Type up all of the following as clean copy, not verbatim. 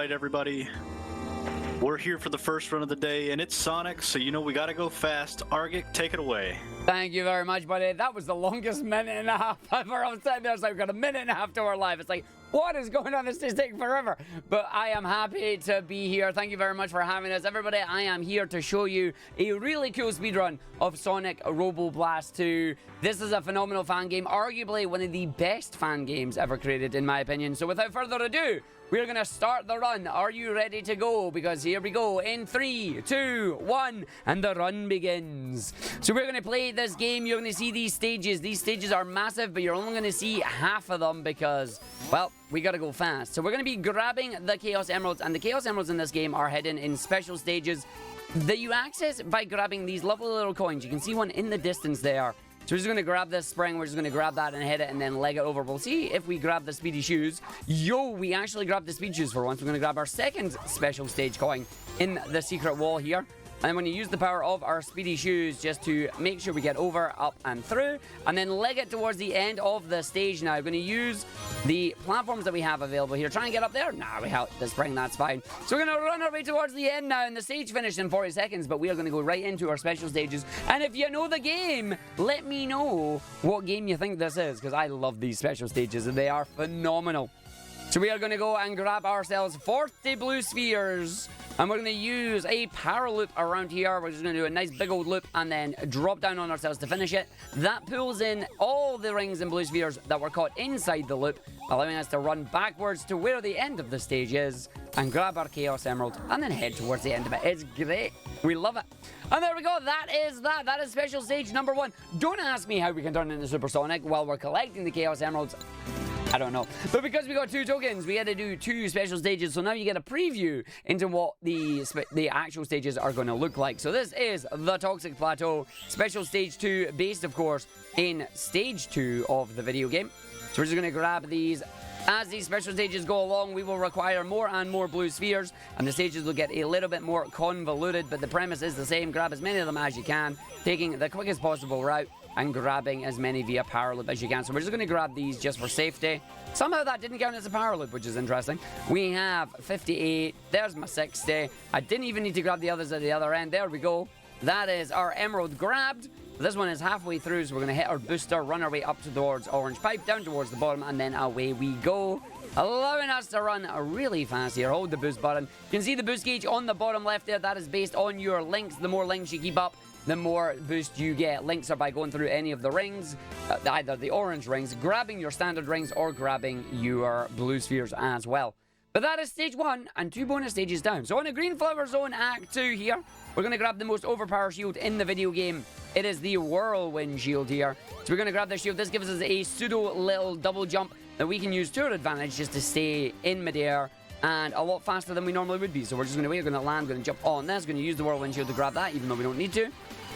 right, everybody. We're here for the first run of the day, and it's Sonic, so you know we gotta go fast. Argick, take it away. Thank you very much, buddy. That was the longest minute and a half ever. I was sitting there, it's like we've got a minute and a half to our live. It's like, what is going on? This is taking forever. But I am happy to be here. Thank you very much for having us. Everybody, I am here to show you a really cool speedrun of Sonic Robo Blast 2. This is a phenomenal fan game, arguably one of the best fan games ever created, in my opinion. So without further ado, we're going to start the run. Are you ready to go? Because here we go in 3, 2, 1, and the run begins. So we're going to play this game. You're going to see these stages. These stages are massive, but you're only going to see half of them because, well, we got to go fast. So we're going to be grabbing the Chaos Emeralds, and the Chaos Emeralds in this game are hidden in special stages that you access by grabbing these lovely little coins. You can see one in the distance there. So we're just going to grab this spring, we're just going to grab that and hit it and then leg it over. We'll see if we grab the speedy shoes. Yo, we actually grabbed the speed shoes for once. We're going to grab our second special stage coin in the secret wall here. And when you use the power of our speedy shoes just to make sure we get over, up, and through, and then leg it towards the end of the stage now. I'm going to use the platforms that we have available here. Try and get up there. Nah, we have the spring, that's fine. So we're going to run our way towards the end now, and the stage finished in 40 seconds, but we are going to go right into our special stages. And if you know the game, let me know what game you think this is, because I love these special stages, and they are phenomenal. So we are going to go and grab ourselves 40 blue spheres. And we're going to use a power loop around here. We're just going to do a nice big old loop and then drop down on ourselves to finish it. That pulls in all the rings and blue spheres that were caught inside the loop, allowing us to run backwards to where the end of the stage is and grab our Chaos Emerald and then head towards the end of it. It's great. We love it. And there we go. That is that. That is special stage number 1. Don't ask me how we can turn into Supersonic while we're collecting the Chaos Emeralds. I don't know. But because we got 2 tokens, we had to do 2 special stages. So now you get a preview into what the actual stages are going to look like. So this is the Toxic Plateau, special stage 2, based, of course, in stage 2 of the video game. So we're just going to grab these. As these special stages go along, we will require more and more blue spheres, and the stages will get a little bit more convoluted, but the premise is the same. Grab as many of them as you can, taking the quickest possible route, and grabbing as many via power loop as you can. So we're just going to grab these just for safety. Somehow that didn't count as a power loop, which is interesting. We have 58. There's my 60. I didn't even need to grab the others at the other end. There we go. That is our emerald grabbed. This one is halfway through, so we're going to hit our booster, run our way up towards Orange Pipe, down towards the bottom, and then away we go. Allowing us to run really fast here. Hold the boost button. You can see the boost gauge on the bottom left there. That is based on your links. The more links you keep up, the more boost you get. Links are by going through any of the rings, either the orange rings, grabbing your standard rings, or grabbing your blue spheres as well. But that is stage 1 and 2 bonus stages down. So on a Green Flower Zone Act 2 here, we're going to grab the most overpowered shield in the video game. It is the Whirlwind Shield here. So we're going to grab this shield. This gives us a pseudo little double jump that we can use to our advantage just to stay in midair and a lot faster than we normally would be. So we're just going to wait, we're going to land, going to jump on this, going to use the Whirlwind Shield to grab that, even though we don't need to.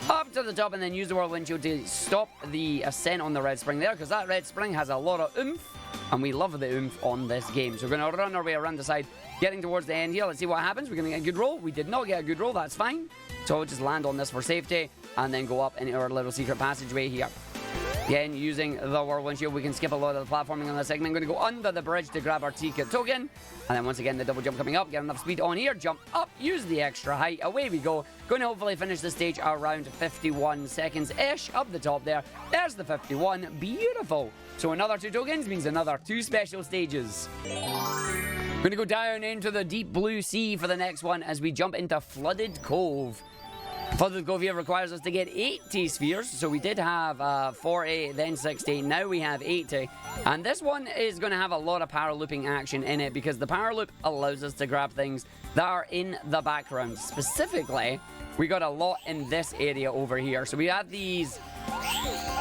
Up to the top and then use the Whirlwind Shield to stop the ascent on the red spring there, because that red spring has a lot of oomph, and we love the oomph on this game. So we're going to run our way around the side, getting towards the end here. Let's see what happens. We're going to get a good roll. We did not get a good roll. That's fine. So we'll just land on this for safety and then go up into our little secret passageway here. Again, using the Whirlwind Shield, we can skip a lot of the platforming on this segment. I'm going to go under the bridge to grab our ticket token. And then once again, the double jump coming up. Get enough speed on here. Jump up. Use the extra height. Away we go. Going to hopefully finish the stage around 51 seconds-ish. Up the top there. There's the 51. Beautiful. So another 2 tokens means another 2 special stages. We're going to go down into the deep blue sea for the next one as we jump into Flooded Cove. Flooded Cove here requires us to get 80 spheres. So we did have 40, then 60. Now we have 80. And this one is going to have a lot of power looping action in it, because the power loop allows us to grab things that are in the background. Specifically, we got a lot in this area over here. So we have these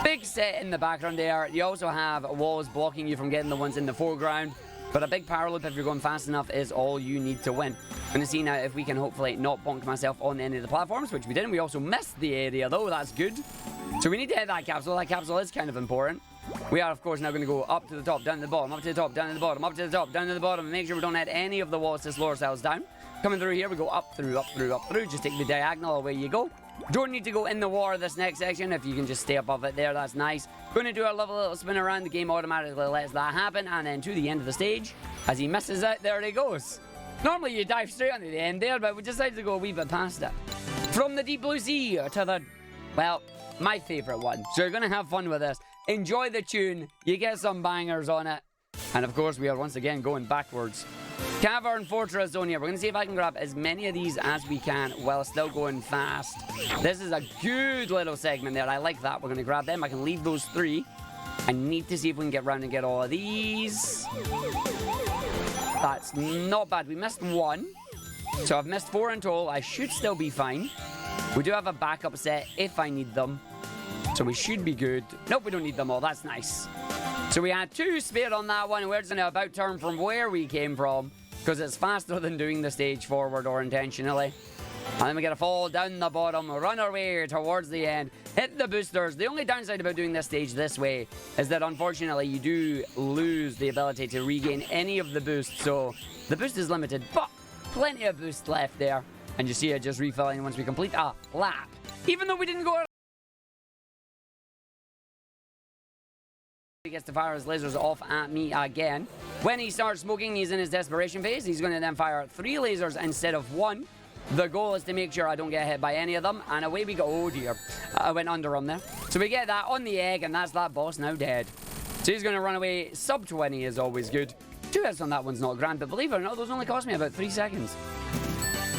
big set in the background there. You also have walls blocking you from getting the ones in the foreground. But a big power loop, if you're going fast enough, is all you need to win. I'm going to see now if we can hopefully not bonk myself on any of the platforms, which we didn't. We also missed the area, though. That's good. So we need to hit that capsule. That capsule is kind of important. We are, of course, now going to go up to the top, down to the bottom, up to the top, down to the bottom, up to the top, down to the bottom, and make sure we don't hit any of the walls to slow ourselves down. Coming through here, we go up, through, up, through, up, through. Just take the diagonal, away you go. Don't need to go in the water this next section. If you can just stay above it there, that's nice. Going to do a little spin around. The game automatically lets that happen. And then to the end of the stage, as he misses it, there he goes. Normally you dive straight onto the end there, but we decided to go a wee bit past it. From the deep blue sea to the, well, my favourite one. So you're going to have fun with this. Enjoy the tune. You get some bangers on it. And of course, we are once again going backwards. Cavern Fortress Zone here. We're going to see if I can grab as many of these as we can while still going fast. This is a good little segment there. I like that. We're going to grab them. I can leave those 3. I need to see if we can get round and get all of these. That's not bad. We missed 1. So I've missed 4 in total. I should still be fine. We do have a backup set if I need them. So we should be good. Nope, we don't need them all. That's nice. So we had 2 spare on that one. We're just going to about turn from where we came from, because it's faster than doing the stage forward or intentionally. And then we got to fall down the bottom, run our way towards the end, hit the boosters. The only downside about doing this stage this way is that unfortunately you do lose the ability to regain any of the boosts. So the boost is limited, but plenty of boost left there. And you see it just refilling once we complete a lap. Even though we didn't go... He gets to fire his lasers off at me again. When he starts smoking, he's in his desperation phase. He's going to then fire 3 lasers instead of 1. The goal is to make sure I don't get hit by any of them. And away we go. Oh dear. I went under on there. So we get that on the egg, and that's that boss now dead. So he's going to run away. Sub 20 is always good. 2 hits on that one's not grand, but believe it or not, those only cost me about 3 seconds.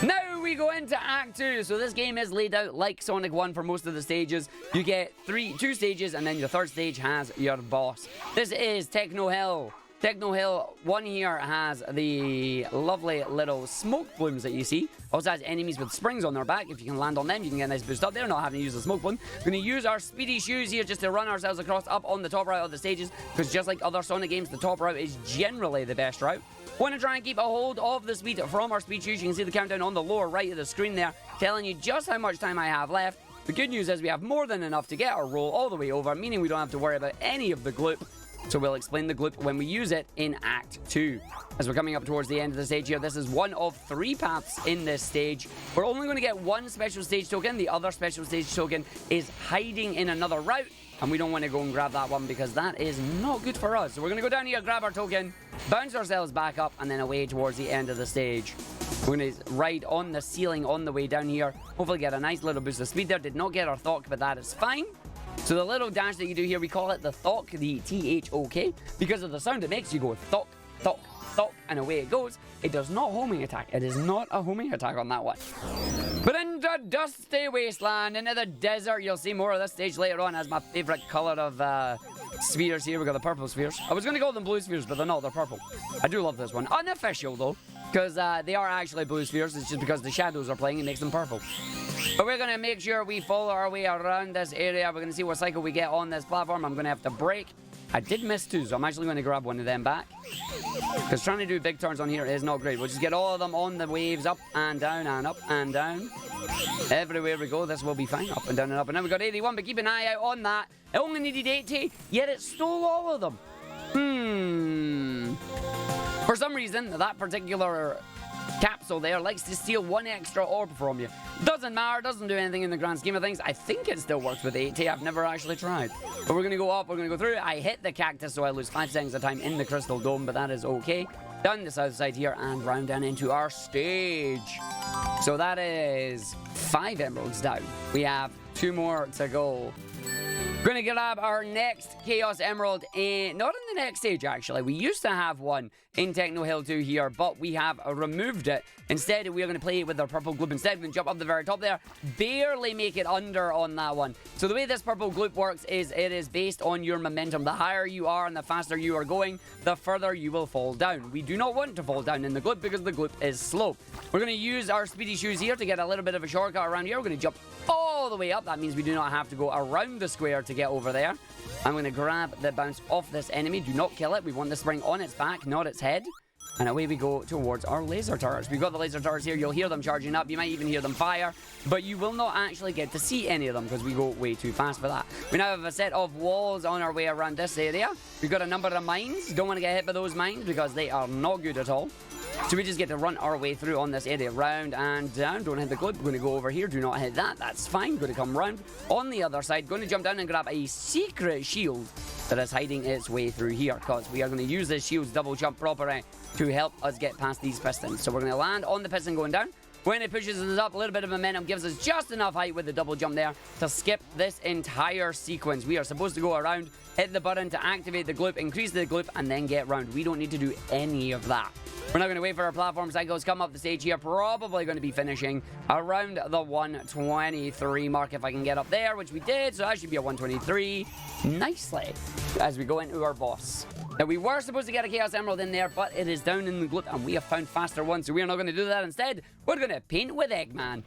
Now we go into Act 2. So this game is laid out like Sonic 1 for most of the stages. You get 2 stages, and then your 3rd stage has your boss. This is Techno Hill. Techno Hill 1 here has the lovely little smoke plumes that you see. Also has enemies with springs on their back. If you can land on them, you can get a nice boost up there, not having to use the smoke plume. We're going to use our speedy shoes here just to run ourselves across up on the top route of the stages, because just like other Sonic games, the top route is generally the best route. Want to try and keep a hold of the speed from our speed shoes. You can see the countdown on the lower right of the screen there, telling you just how much time I have left. The good news is we have more than enough to get our roll all the way over, meaning we don't have to worry about any of the gloop. So we'll explain the gloop when we use it in Act 2. As we're coming up towards the end of the stage here, this is one of 3 paths in this stage. We're only going to get 1 special stage token. The other special stage token is hiding in another route, and we don't want to go and grab that one because that is not good for us. So we're going to go down here, grab our token, bounce ourselves back up, and then away towards the end of the stage. We're going to ride on the ceiling on the way down here. Hopefully get a nice little boost of speed there. Did not get our thok, but that is fine. So the little dash that you do here, we call it the thok, the T-H-O-K, because of the sound it makes. You go thok, thok, thok, and away it goes. It does not homing attack. It is not a homing attack on that one. But into Dusty Wasteland, into the desert. You'll see more of this stage later on as my favourite colour of spheres here. We got the purple spheres. I was going to call them blue spheres, but they're not. They're purple. I do love this one. Unofficial, though, because they are actually blue spheres. It's just because the shadows are playing, it makes them purple. But we're going to make sure we follow our way around this area. We're going to see what cycle we get on this platform. I'm going to have to brake. I did miss 2, so I'm actually going to grab one of them back. Because trying to do big turns on here is not great. We'll just get all of them on the waves, up and down and up and down. Everywhere we go, this will be fine. Up and down and up. And now we got 81, but keep an eye out on that. It only needed 80, yet it stole all of them. For some reason, that particular capsule there likes to steal 1 extra orb from you. Doesn't matter, doesn't do anything in the grand scheme of things. I think it still works with 80. I've never actually tried. But we're going to go up, we're going to go through. I hit the cactus, so I lose 5 seconds of time in the crystal dome, but that is okay. Down the south side here and round down into our stage. So that is 5 emeralds down. We have 2 more to go. We're going to grab our next Chaos Emerald not in the next stage, actually. We used to have one in Techno Hill 2 here, but we have removed it. Instead, we're going to play it with our purple gloop. Instead, we're going to jump up the very top there. Barely make it under on that one. So the way this purple gloop works is it is based on your momentum. The higher you are and the faster you are going, the further you will fall down. We do not want to fall down in the gloop because the gloop is slow. We're going to use our speedy shoes here to get a little bit of a shortcut around here. We're going to jump all the way up. That means we do not have to go around the square to get over there. I'm going to grab the bounce off this enemy. Do not kill it. We want the spring on its back, not its head. And away we go towards our laser turrets. We've got the laser turrets here. You'll hear them charging up. You might even hear them fire. But you will not actually get to see any of them because we go way too fast for that. We now have a set of walls on our way around this area. We've got a number of mines. Don't want to get hit by those mines because they are not good at all. So we just get to run our way through on this area, round and down. Don't hit the gloop. We're going to go over here. Do not hit that. That's fine. Going to come round on the other side. Going to jump down and grab a secret shield. that is hiding its way through here, because we are going to use this shield's double jump properly to help us get past these pistons. So we're going to land on the piston going down. When it pushes us up, a little bit of momentum gives us just enough height with the double jump there to skip this entire sequence. We are supposed to go around, hit the button to activate the gloop, increase the gloop, and then get round. We don't need to do any of that. We're not going to wait for our platform cycles come up the stage here. Probably going to be finishing around the 123 mark if I can get up there, which we did. So that should be a 123 nicely as we go into our boss. Now, we were supposed to get a Chaos Emerald in there, but it is down in the gloop, and we have found faster ones, so we are not going to do that. Instead, we're going to paint with Eggman.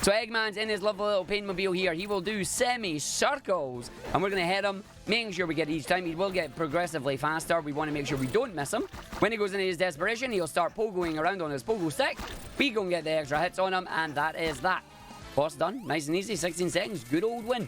So Eggman's in his lovely little paintmobile here. He will do semi-circles, and we're going to hit him, making sure we get each time. He will get progressively faster. We want to make sure we don't miss him. When he goes into his desperation, he'll start pogoing around on his pogo stick. We go and get the extra hits on him, and that is that. Boss done. Nice and easy. 16 seconds. Good old win.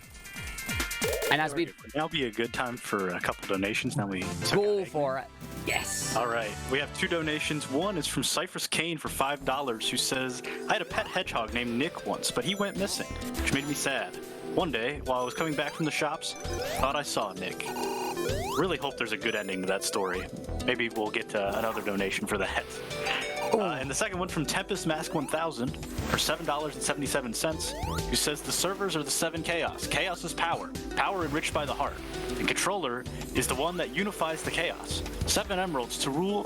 And as we now be a good time for a couple donations. Now we go for it. Yes. All right. We have 2 donations. One is from Cypress Kane for $5, who says, I had a pet hedgehog named Nick once, but he went missing, which made me sad. One day, while I was coming back from the shops, thought I saw Nick. Really hope there's a good ending to that story. Maybe we'll get another donation for that. And the second one from Tempest Mask 1000 for $7.77, who says the servers are the 7 chaos. Chaos is power. Power enriched by the heart. And controller is the one that unifies the chaos. 7 emeralds to rule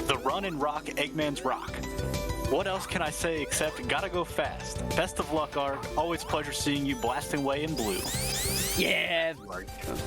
the run and rock Eggman's rock. What else can I say except gotta go fast. Best of luck, Arg. Always pleasure seeing you blasting away in blue. Yeah,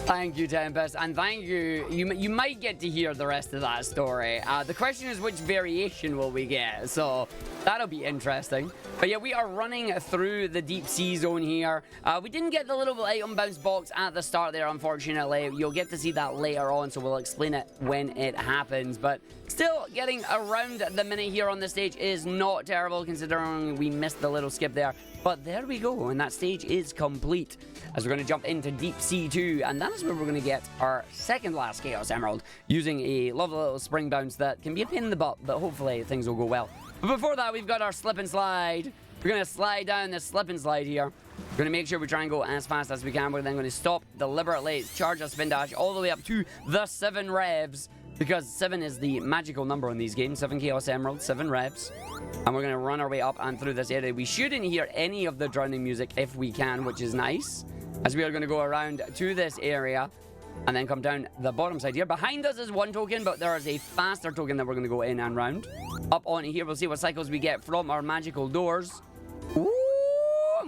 thank you, Tempest, and thank you. You might get to hear the rest of that story. The question is, which variation will we get? So that'll be interesting. But yeah, we are running through the deep sea zone here. We didn't get the little item bounce box at the start there, unfortunately. You'll get to see that later on, so we'll explain it when it happens. But still, getting around the minute here on the stage is not terrible, considering we missed the little skip there. But there we go, and that stage is complete. As we're going to jump into Deep Sea 2, and that is where we're going to get our second last Chaos Emerald, using a lovely little spring bounce that can be a pain in the butt, but hopefully things will go well. But before that, we've got our slip and slide. We're going to slide down this slip and slide here. We're going to make sure we try and go as fast as we can. We're then going to stop deliberately, charge a spin dash all the way up to the 7 revs, because 7 is the magical number in these games. 7 Chaos Emeralds, 7 revs. And we're going to run our way up and through this area. We shouldn't hear any of the drowning music if we can, which is nice. As we are going to go around to this area and then come down the bottom side here. Behind us is 1 token, but there is a faster token that we're going to go in and round. Up on here, we'll see what cycles we get from our magical doors. Ooh,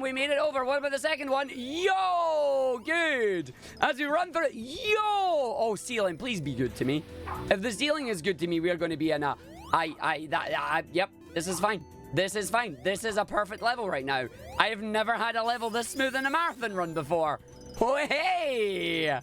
we made it over. What about the second one? Yo, good. As we run through it, yo. Oh, ceiling, please be good to me. If the ceiling is good to me, we are going to be in a... Yep, this is fine. This is fine. This is a perfect level right now. I have never had a level this smooth in a marathon run before. Oh, hey!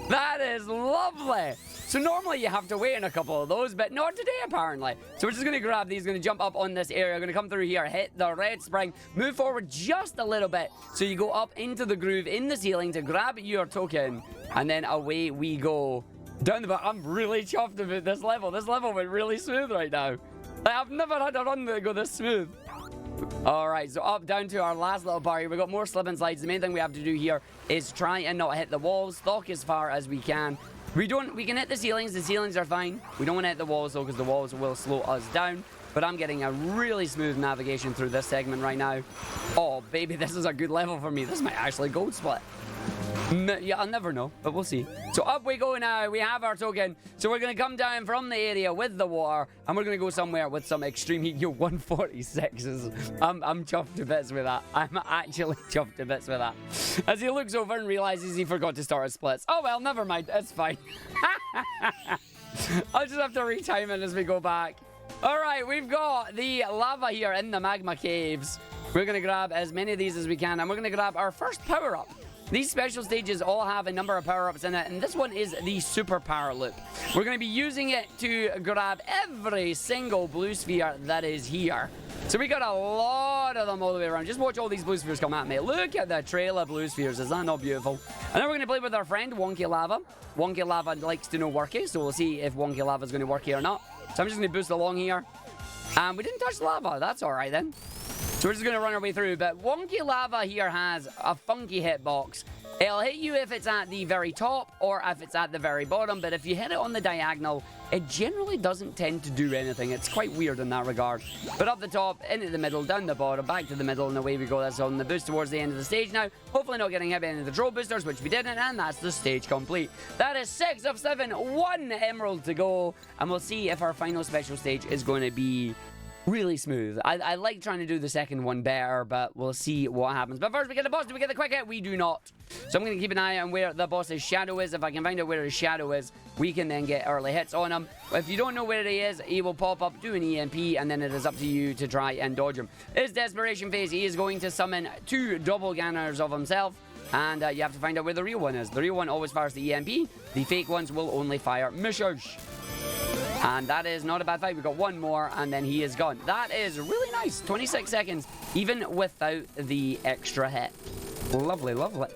That is lovely. So normally you have to wait in a couple of those, but not today apparently. So we're just going to grab these, going to jump up on this area, going to come through here, hit the red spring, move forward just a little bit. So you go up into the groove in the ceiling to grab your token, and then away we go. Down the back. I'm really chuffed about this level. This level went really smooth right now. I've never had a run that go this smooth. Alright, so up down to our last little bar here. We've got more slip and slides. The main thing we have to do here is try and not hit the walls. Stalk as far as we can. We can hit the ceilings. The ceilings are fine. We don't want to hit the walls though, because the walls will slow us down. But I'm getting a really smooth navigation through this segment right now. Oh, baby, this is a good level for me. This might actually gold split. Yeah, I'll never know, but we'll see. So up we go now. We have our token. So we're going to come down from the area with the water, and we're going to go somewhere with some extreme heat. Yo, 146 is... I'm chuffed to bits with that. I'm actually chuffed to bits with that. As he looks over and realizes he forgot to start his splits. Oh, well, never mind. It's fine. I'll just have to retime it as we go back. All right, we've got the lava here in the magma caves. We're going to grab as many of these as we can, and we're going to grab our first power-up. These special stages all have a number of power-ups in it, and this one is the super power loop. We're going to be using it to grab every single blue sphere that is here. So we got a lot of them all the way around. Just watch all these blue spheres come at me. Look at the trail of blue spheres. Is that not beautiful? And then we're going to play with our friend, Wonky Lava. Wonky Lava likes to know worky, so we'll see if Wonky Lava is going to work here or not. So I'm just going to boost along here. And we didn't touch lava. That's all right then. So we're just going to run our way through. But Wonky Lava here has a funky hitbox. It'll hit you if it's at the very top or if it's at the very bottom. But if you hit it on the diagonal, it generally doesn't tend to do anything. It's quite weird in that regard. But up the top, into the middle, down the bottom, back to the middle, and away we go. That's on the boost towards the end of the stage now. Hopefully not getting hit by any of the drone boosters, which we didn't, and that's the stage complete. That is 6 of 7, 1 emerald to go. And we'll see if our final special stage is going to be really smooth. I like trying to do the second one better, but we'll see what happens. But first, we get the boss. Do we get the quick hit? We do not. So I'm going to keep an eye on where the boss's shadow is. If I can find out where his shadow is, we can then get early hits on him. If you don't know where he is, he will pop up, do an EMP, and then it is up to you to try and dodge him. His desperation phase, he is going to summon 2 doppelgangers of himself. And you have to find out where the real one is. The real one always fires the EMP. The fake ones will only fire missiles. And that is not a bad fight. We've got one more, and then he is gone. That is really nice. 26 seconds, even without the extra hit. Lovely, lovely.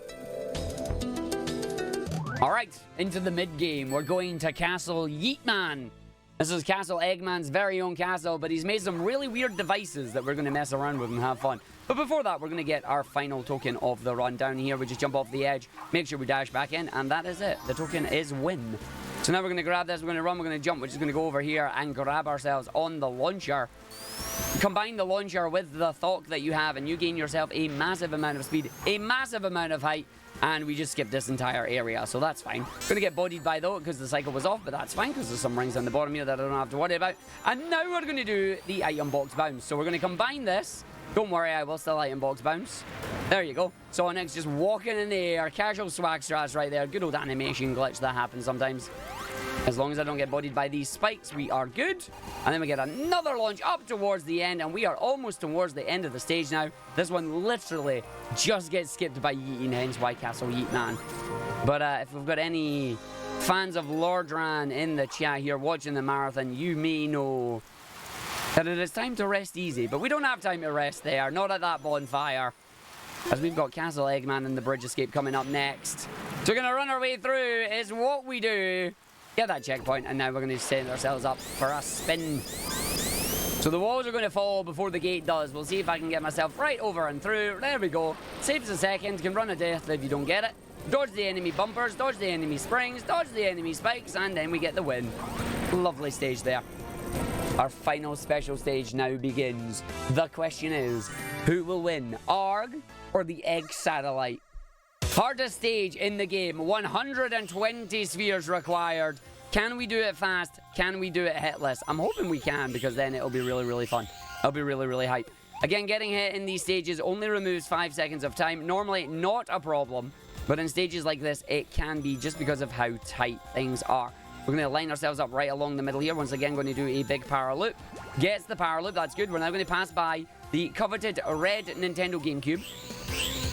All right, into the mid-game. We're going to Castle Yeetman. This is Castle Eggman's very own castle, but he's made some really weird devices that we're going to mess around with and have fun. But before that, we're going to get our final token of the run. Down here, we just jump off the edge, make sure we dash back in, and that is it. The token is win. So now we're going to grab this, we're going to run, we're going to jump. We're just going to go over here and grab ourselves on the launcher. Combine the launcher with the Thok that you have, and you gain yourself a massive amount of speed, a massive amount of height, and we just skipped this entire area, so that's fine. Going to get bodied by though, because the cycle was off, but that's fine, because there's some rings on the bottom here that I don't have to worry about. And now we're going to do the item box bounce. So we're going to combine this. Don't worry, I will still item box bounce. There you go. So next, just walking in the air, casual swag strats right there. Good old animation glitch that happens sometimes. As long as I don't get bodied by these spikes, we are good. And then we get another launch up towards the end, and we are almost towards the end of the stage now. This one literally just gets skipped by Yeeting, hence why Castle Yeetman. But if we've got any fans of Lordran in the chat here watching the marathon, you may know that it is time to rest easy. But we don't have time to rest there, not at that bonfire, as we've got Castle Eggman and the bridge escape coming up next. So we're going to run our way through is what we do. Get that checkpoint, and now we're going to set ourselves up for a spin. So the walls are going to fall before the gate does. We'll see if I can get myself right over and through. There we go. Saves a second, can run a death if you don't get it. Dodge the enemy bumpers, dodge the enemy springs, dodge the enemy spikes, and then we get the win. Lovely stage there. Our final special stage now begins. The question is, who will win, Arg or the Egg Satellite? Hardest stage in the game, 120 spheres required. Can we do it fast? Can we do it hitless? I'm hoping we can, because then it'll be really, really fun. It'll be really, really hype. Again, getting hit in these stages only removes 5 seconds of time. Normally, not a problem, but in stages like this, it can be just because of how tight things are. We're going to line ourselves up right along the middle here. Once again, going to do a big power loop. Gets the power loop, that's good. We're now going to pass by the coveted red Nintendo GameCube.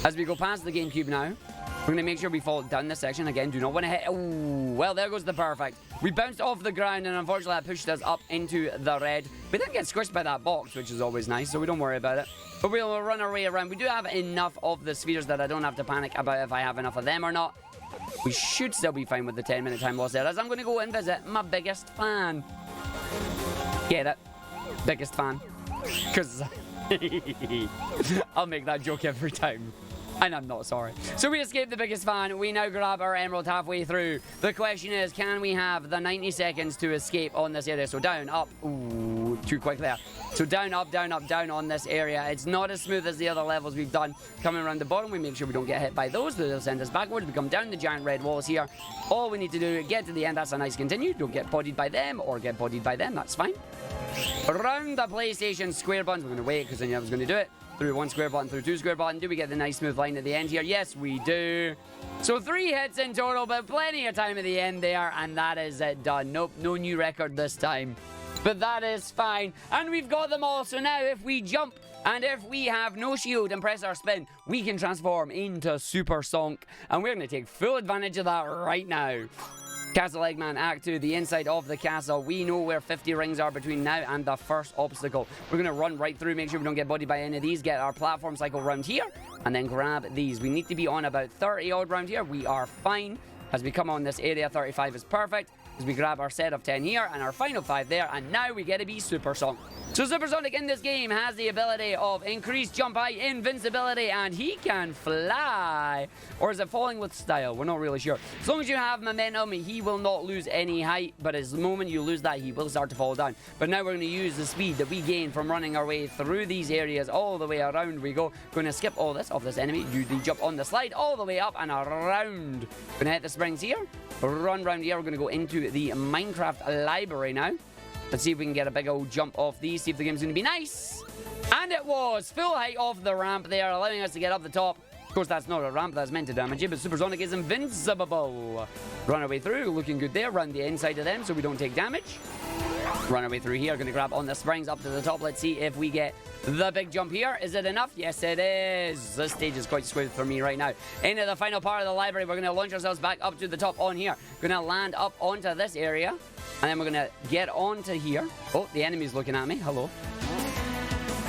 As we go past the GameCube now, we're going to make sure we fall down this section. Again, do not want to hit. Oh, well, there goes the perfect. We bounced off the ground, and unfortunately, that pushed us up into the red. We didn't get squished by that box, which is always nice, so we don't worry about it. But we'll run our way around. We do have enough of the spheres that I don't have to panic about if I have enough of them or not. We should still be fine with the 10-minute time loss there, as I'm going to go and visit my biggest fan. Get it? Biggest fan. Because I'll make that joke every time. And I'm not sorry. So we escaped the biggest fan. We now grab our emerald halfway through. The question is, can we have the 90 seconds to escape on this area? So down, up. Ooh, too quick there. So down, up, down, up, down on this area. It's not as smooth as the other levels we've done. Coming around the bottom, we make sure we don't get hit by those. They'll send us backwards. We come down the giant red walls here. All we need to do is get to the end. That's a nice continue. Don't get bodied by them or get bodied by them. That's fine. Around the PlayStation square buttons. We're going to wait, because I knew I was going to do it. Through 1 square button, through 2 square button. Do we get the nice smooth line at the end here? Yes, we do. So 3 hits in total, but plenty of time at the end there, and that is it done. Nope, no new record this time. But that is fine. And we've got them all. So now if we jump and if we have no shield and press our spin, we can transform into Super Sonk. And we're going to take full advantage of that right now. Castle Eggman Act 2, the inside of the castle. We know where 50 rings are between now and the first obstacle. We're going to run right through, make sure we don't get bodied by any of these, get our platform cycle round here, and then grab these. We need to be on about 30 odd round here. We are fine. As we come on this area, 35 is perfect. as we grab our set of 10 here and our final 5 there, and now we get to be Supersonic. So Supersonic in this game has the ability of increased jump height, invincibility, and he can fly. Or is it falling with style? We're not really sure. As long as you have momentum, he will not lose any height, but as the moment you lose that, he will start to fall down. But now we're going to use the speed that we gain from running our way through these areas. All the way around we go. Going to skip all this off this enemy, do the jump on the slide, all the way up and around. Going to hit the springs here, run around here. We're going to go into the Minecraft library now. Let's see if we can get a big old jump off these, see if the game's going to be nice. And it was full height off the ramp there, allowing us to get up the top. Of course, that's not a ramp that's meant to damage you, but Supersonic is invincible. Run our way through, looking good there. Run the inside of them so we don't take damage. Run our way through here, going to grab on the springs up to the top. Let's see if we get the big jump here. Is it enough? Yes, it is. This stage is quite smooth for me right now. Into the final part of the library, we're going to launch ourselves back up to the top on here. Going to land up onto this area. And then we're going to get onto here. Oh, the enemy's looking at me. Hello.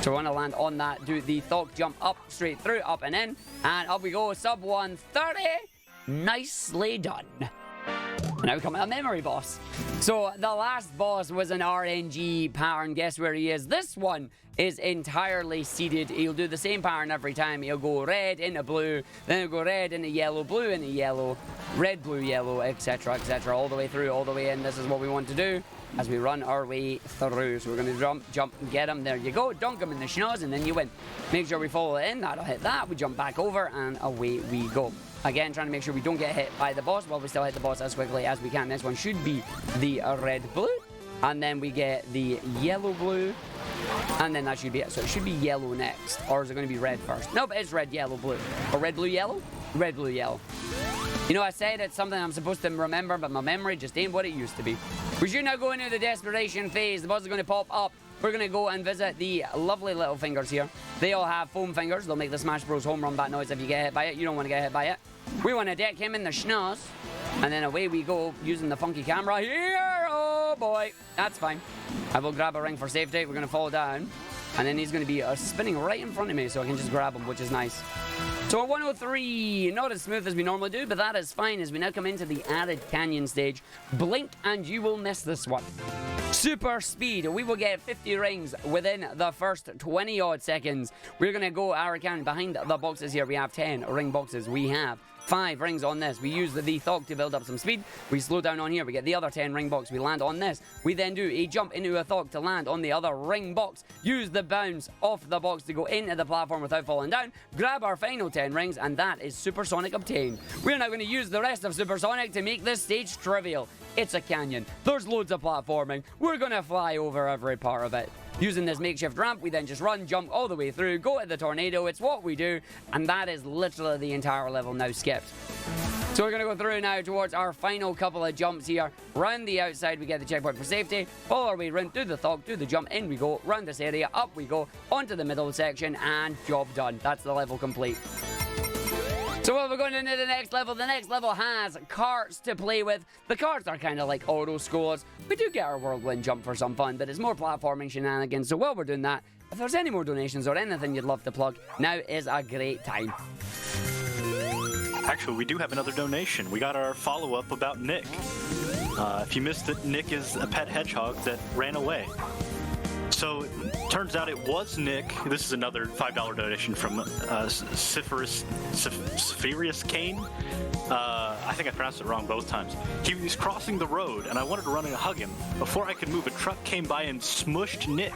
So we want to land on that. Do the thok jump up, straight through, up and in. And up we go. Sub 130. Nicely done. Now we come to a memory boss. So the last boss was an RNG pattern. Guess where he is? This one is entirely seeded. He'll do the same pattern every time. He'll go red into blue, then he'll go red into yellow, blue into yellow, red, blue, yellow, etc., etc., all the way through, all the way in. This is what we want to do as we run our way through. So we're going to jump, and get him. There you go. Dunk him in the schnoz, and then you win. Make sure we follow it in. That'll hit that. We jump back over, and away we go. Again, trying to make sure we don't get hit by the boss while we still hit the boss as quickly as we can. This one should be the red, blue. And then we get the yellow, blue. And then that should be it. So it should be yellow next. Or is it going to be red first? Nope, it's red, yellow, blue. Or red, blue, yellow? Red, blue, yellow. You know, I said it's something I'm supposed to remember, but my memory just ain't what it used to be. We should now go into the desperation phase. The boss is going to pop up. We're going to go and visit the lovely little fingers here. They all have foam fingers. They'll make the Smash Bros. Home run bat noise if you get hit by it. You don't want to get hit by it. We want to deck him in the schnoz. And then away we go using the funky camera here. Oh boy. That's fine. I will grab a ring for safety. We're going to fall down. And then he's going to be spinning right in front of me so I can just grab him, which is nice. So 103, not as smooth as we normally do, but that is fine as we now come into the added canyon stage. Blink and you will miss this one. Super speed. We will get 50 rings within the first 20 odd seconds. We're going to go our account behind the boxes here. We have 10 ring boxes. We have 5 rings on this. We use the thok to build up some speed. We slow down on here. We get the other 10 ring box. We land on this. We then do a jump into a thok to land on the other ring box. Use the bounce off the box to go into the platform without falling down. Grab our final 10 rings, and that is Supersonic obtained. We're now going to use the rest of Supersonic to make this stage trivial. It's a canyon. There's loads of platforming. We're going to fly over every part of it. Using this makeshift ramp, we then just run, jump all the way through, go to the tornado. It's what we do, and that is literally the entire level now skipped. So we're going to go through now towards our final couple of jumps here. Round the outside, we get the checkpoint for safety. Follow our way around, do the thok, do the jump, in we go. Round this area, up we go, onto the middle section, and job done. That's the level complete. So we're going into the next level. The next level has carts to play with. The carts are kind of like auto scores. We do get our whirlwind jump for some fun, but it's more platforming shenanigans. So while we're doing that, if there's any more donations or anything you'd love to plug, now is a great time. Actually, we do have another donation. We got our follow-up about Nick. If you missed it, Nick is a pet hedgehog that ran away. So, turns out it was Nick. This is another $5 donation from Sephirius Kane. I think I pronounced it wrong both times. He was crossing the road, and I wanted to run and hug him. Before I could move, a truck came by and smushed Nick.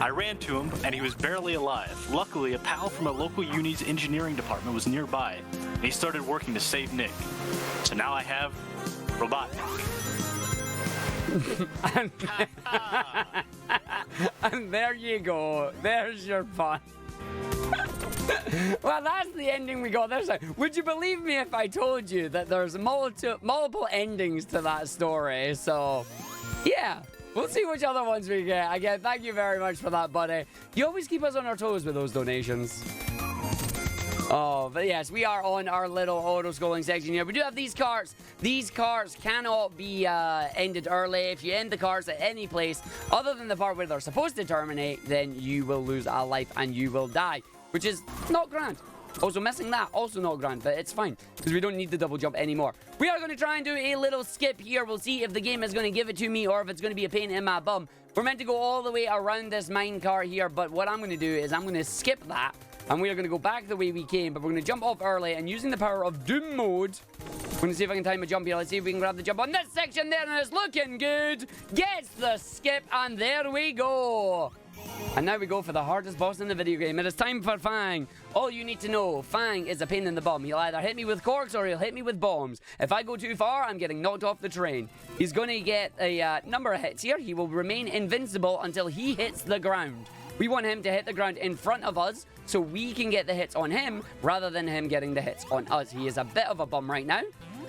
I ran to him, and he was barely alive. Luckily, a pal from a local uni's engineering department was nearby, and he started working to save Nick. So now I have Robot Nick. And there you go. There's your fun. Well, that's the ending we got this time. Would you believe me if I told you that there's multiple endings to that story? So, yeah. We'll see which other ones we get. Again, thank you very much for that, buddy. You always keep us on our toes with those donations. Oh, but yes, we are on our little auto-scrolling section here. We do have these carts. These carts cannot be ended early. If you end the carts at any place other than the part where they're supposed to terminate, then you will lose a life and you will die, which is not grand. Also, missing that, also not grand, but it's fine, because we don't need the double jump anymore. We are going to try and do a little skip here. We'll see if the game is going to give it to me or if it's going to be a pain in my bum. We're meant to go all the way around this minecart here, but what I'm going to do is I'm going to skip that, and we are going to go back the way we came, but we're going to jump off early, and using the power of Doom mode, we're going to see if I can time a jump here. Let's see if we can grab the jump on this section there, and it's looking good. Gets the skip, and there we go. And now we go for the hardest boss in the video game. It is time for Fang. All you need to know, Fang is a pain in the bum. He'll either hit me with corks or he'll hit me with bombs. If I go too far, I'm getting knocked off the train. He's going to get a number of hits here. He will remain invincible until he hits the ground. We want him to hit the ground in front of us so we can get the hits on him rather than him getting the hits on us. He is a bit of a bum right now.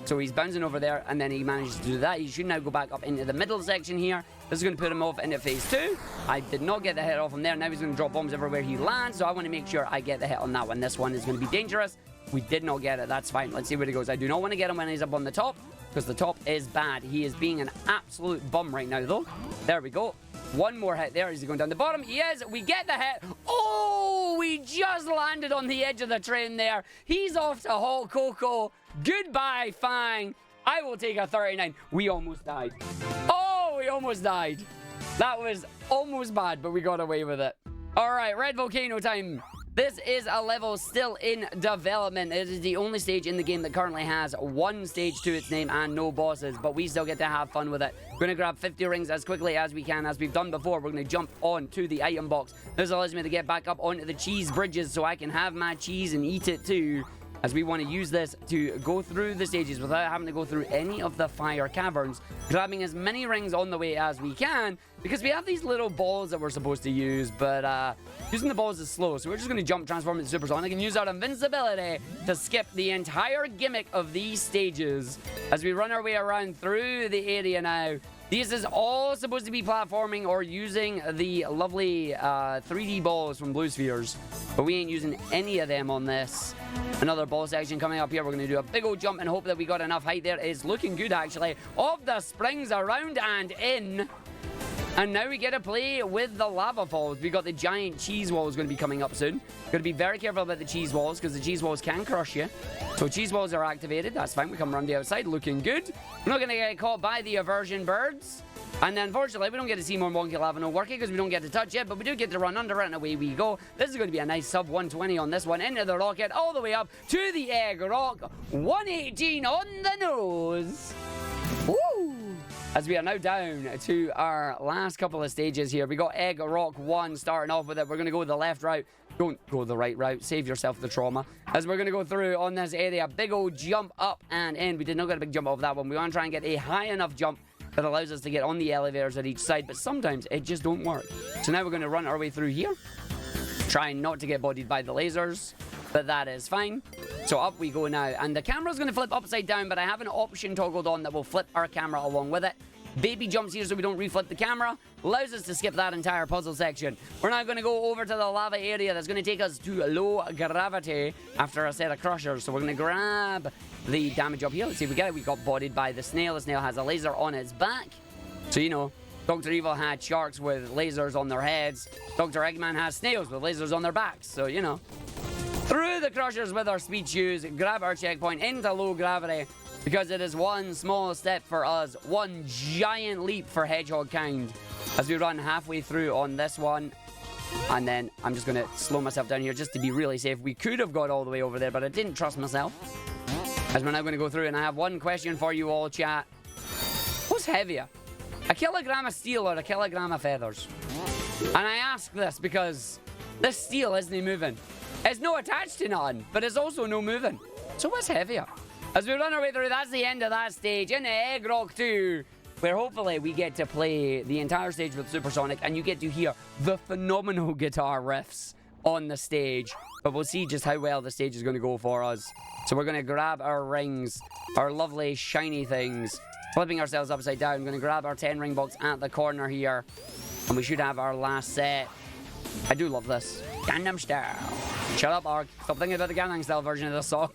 So he's bouncing over there, and then he manages to do that. He should now go back up into the middle section here. This is going to put him off into phase 2. I did not get the hit off him there. Now he's going to drop bombs everywhere he lands, so I want to make sure I get the hit on that one. This one is going to be dangerous. We did not get it. That's fine. Let's see where he goes. I do not want to get him when he's up on the top, because the top is bad. He is being an absolute bum right now, though. There we go. One more hit there. Is he going down the bottom? He is. We get the hit. Oh, we just landed on the edge of the train there. He's off to Hot Cocoa. Goodbye, Fang. I will take a 39. We almost died. Oh, we almost died. That was almost bad, but we got away with it. All right, Red Volcano time. This is a level still in development. It is the only stage in the game that currently has one stage to its name and no bosses, but we still get to have fun with it. We're going to grab 50 rings as quickly as we can, as we've done before. We're going to jump on to the item box. This allows me to get back up onto the cheese bridges so I can have my cheese and eat it too, as we want to use this to go through the stages without having to go through any of the fire caverns, grabbing as many rings on the way as we can, because we have these little balls that we're supposed to use, but using the balls is slow, so we're just going to jump, transform into supersonic, and use our invincibility to skip the entire gimmick of these stages as we run our way around through the area now. This is all supposed to be platforming or using the lovely 3D balls from Blue Spheres, but we ain't using any of them on this. Another ball section coming up here. We're going to do a big old jump and hope that we got enough height there. It's looking good, actually. Off the springs, around and in. And now we get to play with the lava falls. We got the giant cheese walls going to be coming up soon. Got to be very careful about the cheese walls, because the cheese walls can crush you. So cheese walls are activated. That's fine. We come around the outside, looking good. We're not going to get caught by the aversion birds. And then, unfortunately, we don't get to see more Monkey Lava no working, because we don't get to touch it, but we do get to run under it, and away we go. This is going to be a nice sub 120 on this one. Into the rocket, all the way up to the egg rock. 118 on the nose. Woo! As we are now down to our last couple of stages here. We got Egg Rock 1 starting off with it. We're going to go the left route. Don't go the right route. Save yourself the trauma. As we're going to go through on this area. Big old jump up and in. We did not get a big jump off that one. We want to try and get a high enough jump that allows us to get on the elevators at each side. But sometimes it just don't work. So now we're going to run our way through here. Trying not to get bodied by the lasers. But that is fine. So up we go now. And the camera's going to flip upside down, but I have an option toggled on that will flip our camera along with it. Baby jumps here so we don't reflip the camera. Allows us to skip that entire puzzle section. We're now going to go over to the lava area that's going to take us to low gravity after a set of crushers. So we're going to grab the damage up here. Let's see if we get it. We got bodied by the snail. The snail has a laser on its back. So, you know, Dr. Evil had sharks with lasers on their heads. Dr. Eggman has snails with lasers on their backs. So, you know. Through the crushers with our speed shoes, grab our checkpoint into low gravity, because it is one small step for us, one giant leap for hedgehog kind. As we run halfway through on this one, and then I'm just going to slow myself down here just to be really safe. We could have got all the way over there, but I didn't trust myself. As we're now going to go through, and I have one question for you all, chat. What's heavier? A kilogram of steel or a kilogram of feathers? And I ask this because this steel isn't moving. It's no attached to none, but it's also no moving. So what's heavier? As we run our way through, that's the end of that stage. In Egg Rock 2, where hopefully we get to play the entire stage with Supersonic, and you get to hear the phenomenal guitar riffs on the stage. But we'll see just how well the stage is going to go for us. So we're going to grab our rings, our lovely shiny things, flipping ourselves upside down. We're going to grab our 10 ring box at the corner here, and we should have our last set. I do love this. Gangnam Style. Shut up, Arg. Stop thinking about the Gangnam Style version of this song.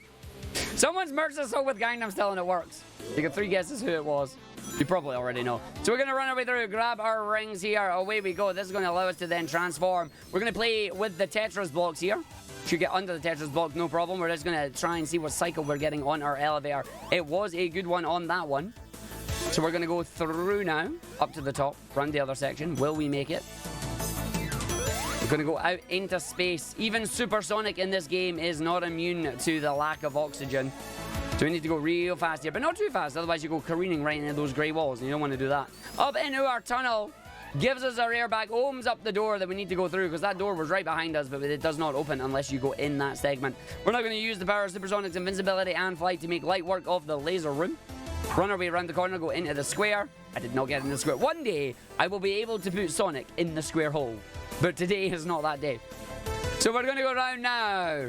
Someone's merged this song with Gangnam Style and it works. You got 3 guesses who it was. You probably already know. So we're going to run our way through, grab our rings here. Away we go. This is going to allow us to then transform. We're going to play with the Tetris blocks here. should get under the Tetris block, no problem. We're just going to try and see what cycle we're getting on our elevator. It was a good one on that one. So we're going to go through now, up to the top, run the other section. Will we make it? We're going to go out into space. Even Supersonic in this game is not immune to the lack of oxygen. So we need to go real fast here, but not too fast, otherwise you go careening right into those grey walls, and you don't want to do that. Up into our tunnel, gives us our airbag, opens up the door that we need to go through, because that door was right behind us, but it does not open unless you go in that segment. We're now going to use the power of Supersonic's invincibility and flight to make light work of the laser room. Run our way around the corner, go into the square. I did not get in the square. One day, I will be able to put Sonic in the square hole, but today is not that day. So we're going to go around now.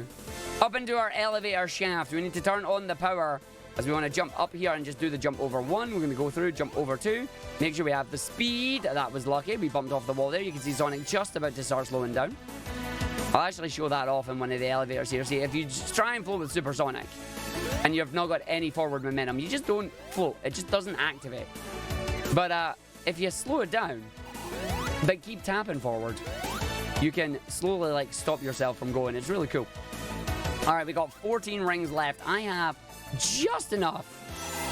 Up into our elevator shaft. We need to turn on the power as we want to jump up here and just do the jump over 1. We're going to go through, jump over 2. Make sure we have the speed. That was lucky. We bumped off the wall there. You can see Sonic just about to start slowing down. I'll actually show that off in one of the elevators here. See, if you just try and float with Supersonic and you've not got any forward momentum, you just don't float. It just doesn't activate. But if you slow it down, but keep tapping forward, you can slowly, like, stop yourself from going. It's really cool. All right, we got 14 rings left. I have just enough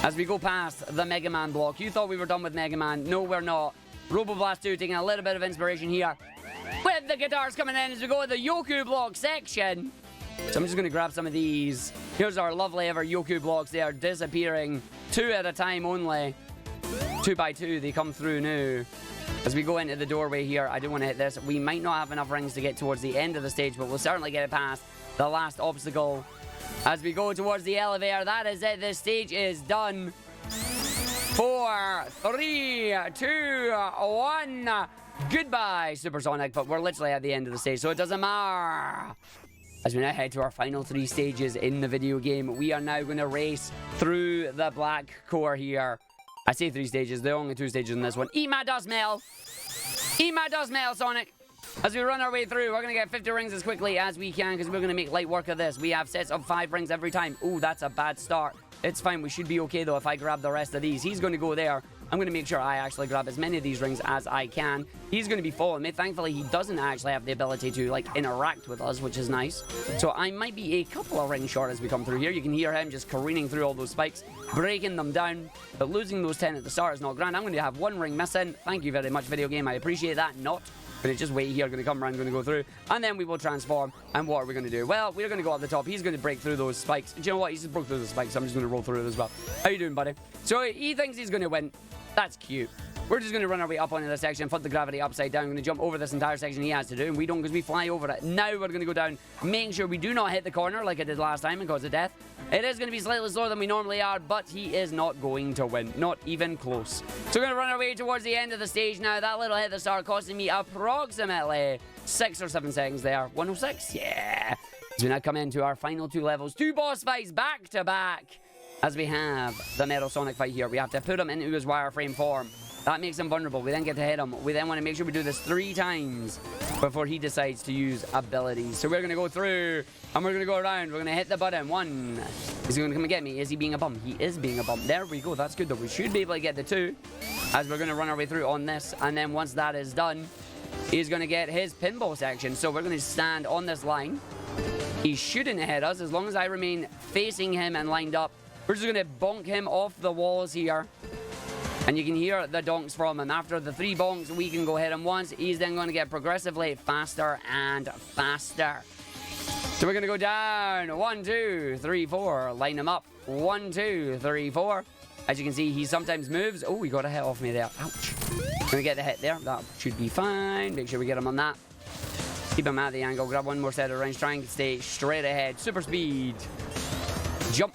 as we go past the Mega Man block. You thought we were done with Mega Man. No, we're not. Robo Blast 2 taking a little bit of inspiration here with the guitars coming in as we go to the Yoku block section. So I'm just going to grab some of these. Here's our lovely ever Yoku blocks. They are disappearing 2 at a time only. 2 by 2, they come through now. As we go into the doorway here, I do want to hit this. We might not have enough rings to get towards the end of the stage, but we'll certainly get it past the last obstacle. As we go towards the elevator, that is it. This stage is done. 4, 3, 2, 1. Goodbye, Supersonic. But we're literally at the end of the stage, so it doesn't matter. As we now head to our final 3 stages in the video game, we are now going to race through the black core here. I say 3 stages. There are only 2 stages in this one. Eat my dust mail. Eat my dust mail, Sonic. As we run our way through, we're going to get 50 rings as quickly as we can because we're going to make light work of this. We have sets of 5 rings every time. Ooh, that's a bad start. It's fine. We should be okay, though, if I grab the rest of these. He's going to go there. I'm going to make sure I actually grab as many of these rings as I can. He's going to be following me. Thankfully, he doesn't actually have the ability to, like, interact with us, which is nice. So I might be a couple of rings short as we come through here. You can hear him just careening through all those spikes, breaking them down. But losing those 10 at the start is not grand. I'm going to have 1 ring missing. Thank you very much, video game. I appreciate that. Not. Going to just wait here, going to come around, going to go through, and then we will transform. And what are we going to do? Well, we're going to go up the top. He's going to break through those spikes. Do you know what? He's just broke through the spikes. I'm just going to roll through it as well. How you doing, buddy? So he thinks he's going to win. That's cute. We're just going to run our way up onto this section, flip the gravity upside down. We're going to jump over this entire section he has to do, and we don't because we fly over it. Now we're going to go down, making sure we do not hit the corner like I did last time and cause of death. It is going to be slightly slower than we normally are, but he is not going to win. Not even close. So we're going to run our way towards the end of the stage now. That little hit at the start costing me approximately 6 or 7 seconds there. 106? Yeah. As we now come into our final 2 levels. 2 boss fights back to back. As we have the Metal Sonic fight here. We have to put him into his wireframe form. That makes him vulnerable. We then get to hit him. We then want to make sure we do this 3 times before he decides to use abilities. So we're going to go through and we're going to go around. We're going to hit the button. 1. Is he going to come and get me? Is he being a bum? He is being a bum. There we go. That's good though. We should be able to get the 2 as we're going to run our way through on this. And then once that is done, he's going to get his pinball section. So we're going to stand on this line. He shouldn't hit us as long as I remain facing him and lined up. We're just going to bonk him off the walls here. And you can hear the donks from him. After the 3 bonks, we can go hit him once. He's then going to get progressively faster and faster. So we're going to go down. 1, 2, 3, 4. Line him up. 1, 2, 3, 4. As you can see, he sometimes moves. Oh, he got a hit off me there. Ouch. Going to get the hit there. That should be fine. Make sure we get him on that. Keep him at the angle. Grab 1 more set of range. Try and stay straight ahead. Super speed. Jump.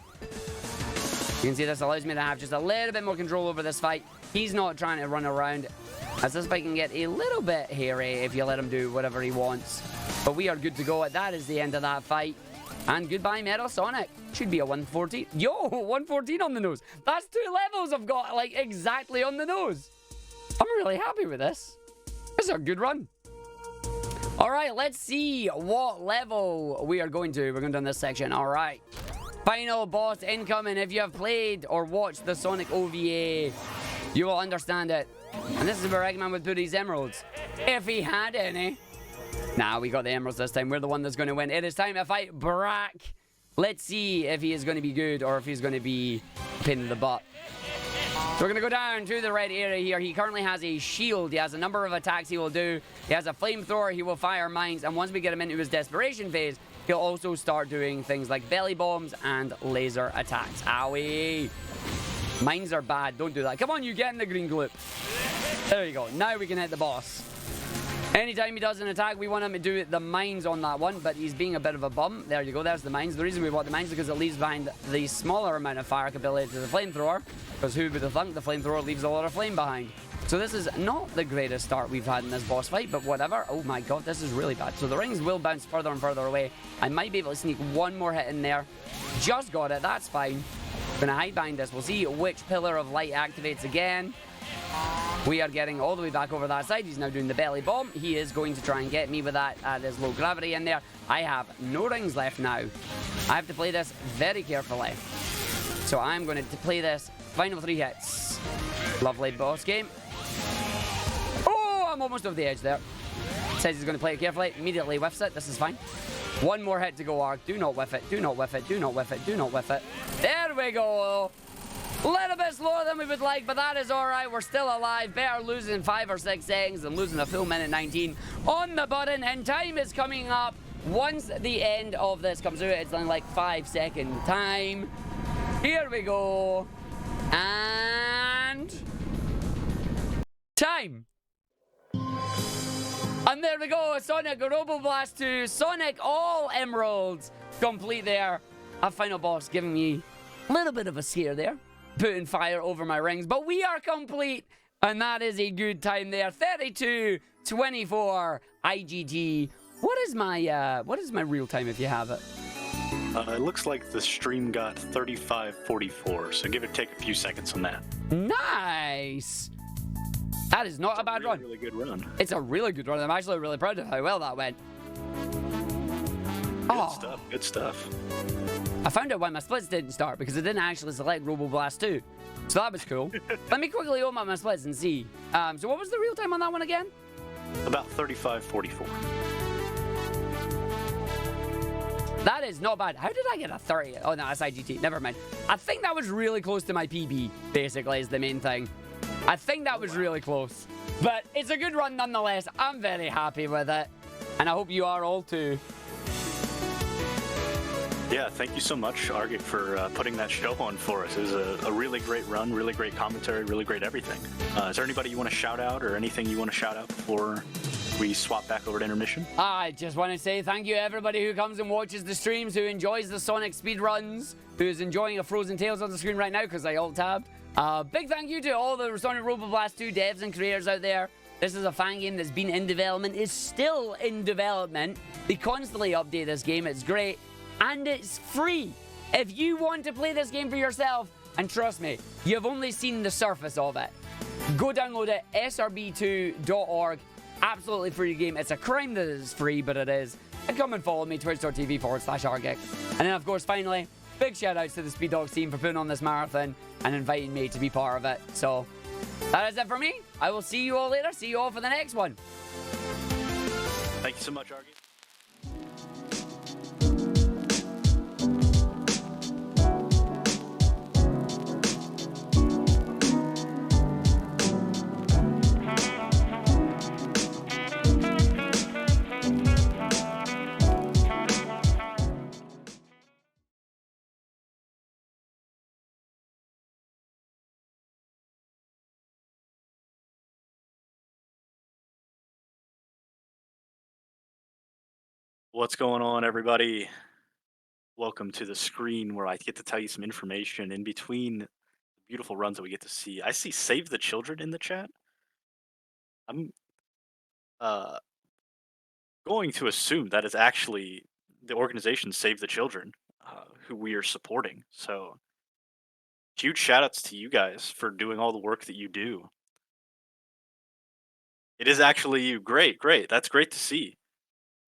You can see this allows me to have just a little bit more control over this fight. He's not trying to run around, as this fight can get a little bit hairy if you let him do whatever he wants. But we are good to go. That is the end of that fight. And goodbye, Metal Sonic. Should be a 114. Yo, 114 on the nose. That's 2 levels I've got, like, exactly on the nose. I'm really happy with this. This is a good run. All right, let's see what level we are going to. We're going to do this section. All right. Final boss incoming. If you have played or watched the Sonic OVA, you will understand it. And this is where Eggman would put his emeralds. If he had any. Nah, we got the emeralds this time. We're the one that's going to win. It is time to fight Brack. Let's see if he is going to be good or if he's going to be a pain in the butt. So we're going to go down to the red area here. He currently has a shield. He has a number of attacks he will do. He has a flamethrower. He will fire mines. And once we get him into his desperation phase, he'll also start doing things like belly bombs and laser attacks. Owie. Mines are bad. Don't do that. Come on, you get in the green gloop. There you go. Now we can hit the boss. Anytime he does an attack, we want him to do the mines on that one, but he's being a bit of a bum. There you go, there's the mines. The reason we want the mines is because it leaves behind the smaller amount of fire capability to the flamethrower, because who would have thunk the flamethrower leaves a lot of flame behind. So this is not the greatest start we've had in this boss fight, but whatever. Oh my god, this is really bad. So the rings will bounce further and further away. I might be able to sneak one more hit in there. Just got it, that's fine. Gonna hide behind this. We'll see which pillar of light activates again. We are getting all the way back over that side. He's now doing the belly bomb. He is going to try and get me with that. There's low gravity in there. I have no rings left now. I have to play this very carefully. So I'm going to play this final 3 hits. Lovely boss game. Oh, I'm almost over the edge there. Says he's going to play it carefully. Immediately whiffs it. This is fine. One more hit to go, Arg. Do not whiff it. Do not whiff it. Do not whiff it. Do not whiff it. There we go. A little bit slower than we would like, but that is alright. We're still alive. Better losing 5 or 6 seconds than losing a full minute 19 on the button. And time is coming up. Once the end of this comes through, it's only like 5-second time. Here we go. And time. And there we go. Sonic Robo Blast 2. Sonic all emeralds complete there. A final boss giving me a little bit of a scare there. Putting fire over my rings, but we are complete, and that is a good time there. 32:24 IGT. What is my real time if you have it? It looks like the stream got 35:44, so give or take a few seconds on that. Nice. That is not a bad run. Really good run. It's a really good run. I'm actually really proud of how well that went. Good stuff. Good stuff. I found out why my splits didn't start, because it didn't actually select Robo Blast 2. So that was cool. Let me quickly open up my splits and see. So what was the real time on that one again? About 35:44. That is not bad. How did I get a 30? Oh, no, that's IGT. Never mind. I think that was really close to my PB, basically, is the main thing. I think that was really close. But it's a good run nonetheless. I'm very happy with it. And I hope you are all too. Yeah, thank you so much, Argick, for putting that show on for us. It was a really great run, really great commentary, really great everything. Is there anybody you want to shout out or anything you want to shout out before we swap back over to intermission? I just want to say thank you to everybody who comes and watches the streams, who enjoys the Sonic speedruns, who's enjoying a Frozen Tales on the screen right now because I alt-tabbed. Big thank you to all the Sonic Robo Blast 2 devs and creators out there. This is a fan game that's been in development, is still in development. They constantly update this game. It's great. And it's free. If you want to play this game for yourself, and trust me, you've only seen the surface of it, go download it, srb2.org. Absolutely free game. It's a crime that it's free, but it is. And come and follow me, twitch.tv/Argick. And then, of course, finally, big shout outs to the Speed Dogs team for putting on this marathon and inviting me to be part of it. So, that is it for me. I will see you all later. See you all for the next one. Thank you so much, Argick. What's going on, everybody? Welcome to the screen where I get to tell you some information in between the beautiful runs that we get to see. I see Save the Children in the chat. I'm going to assume that is actually the organization Save the Children, who we are supporting. So huge shout outs to you guys for doing all the work that you do. It is actually you. Great, great. That's great to see.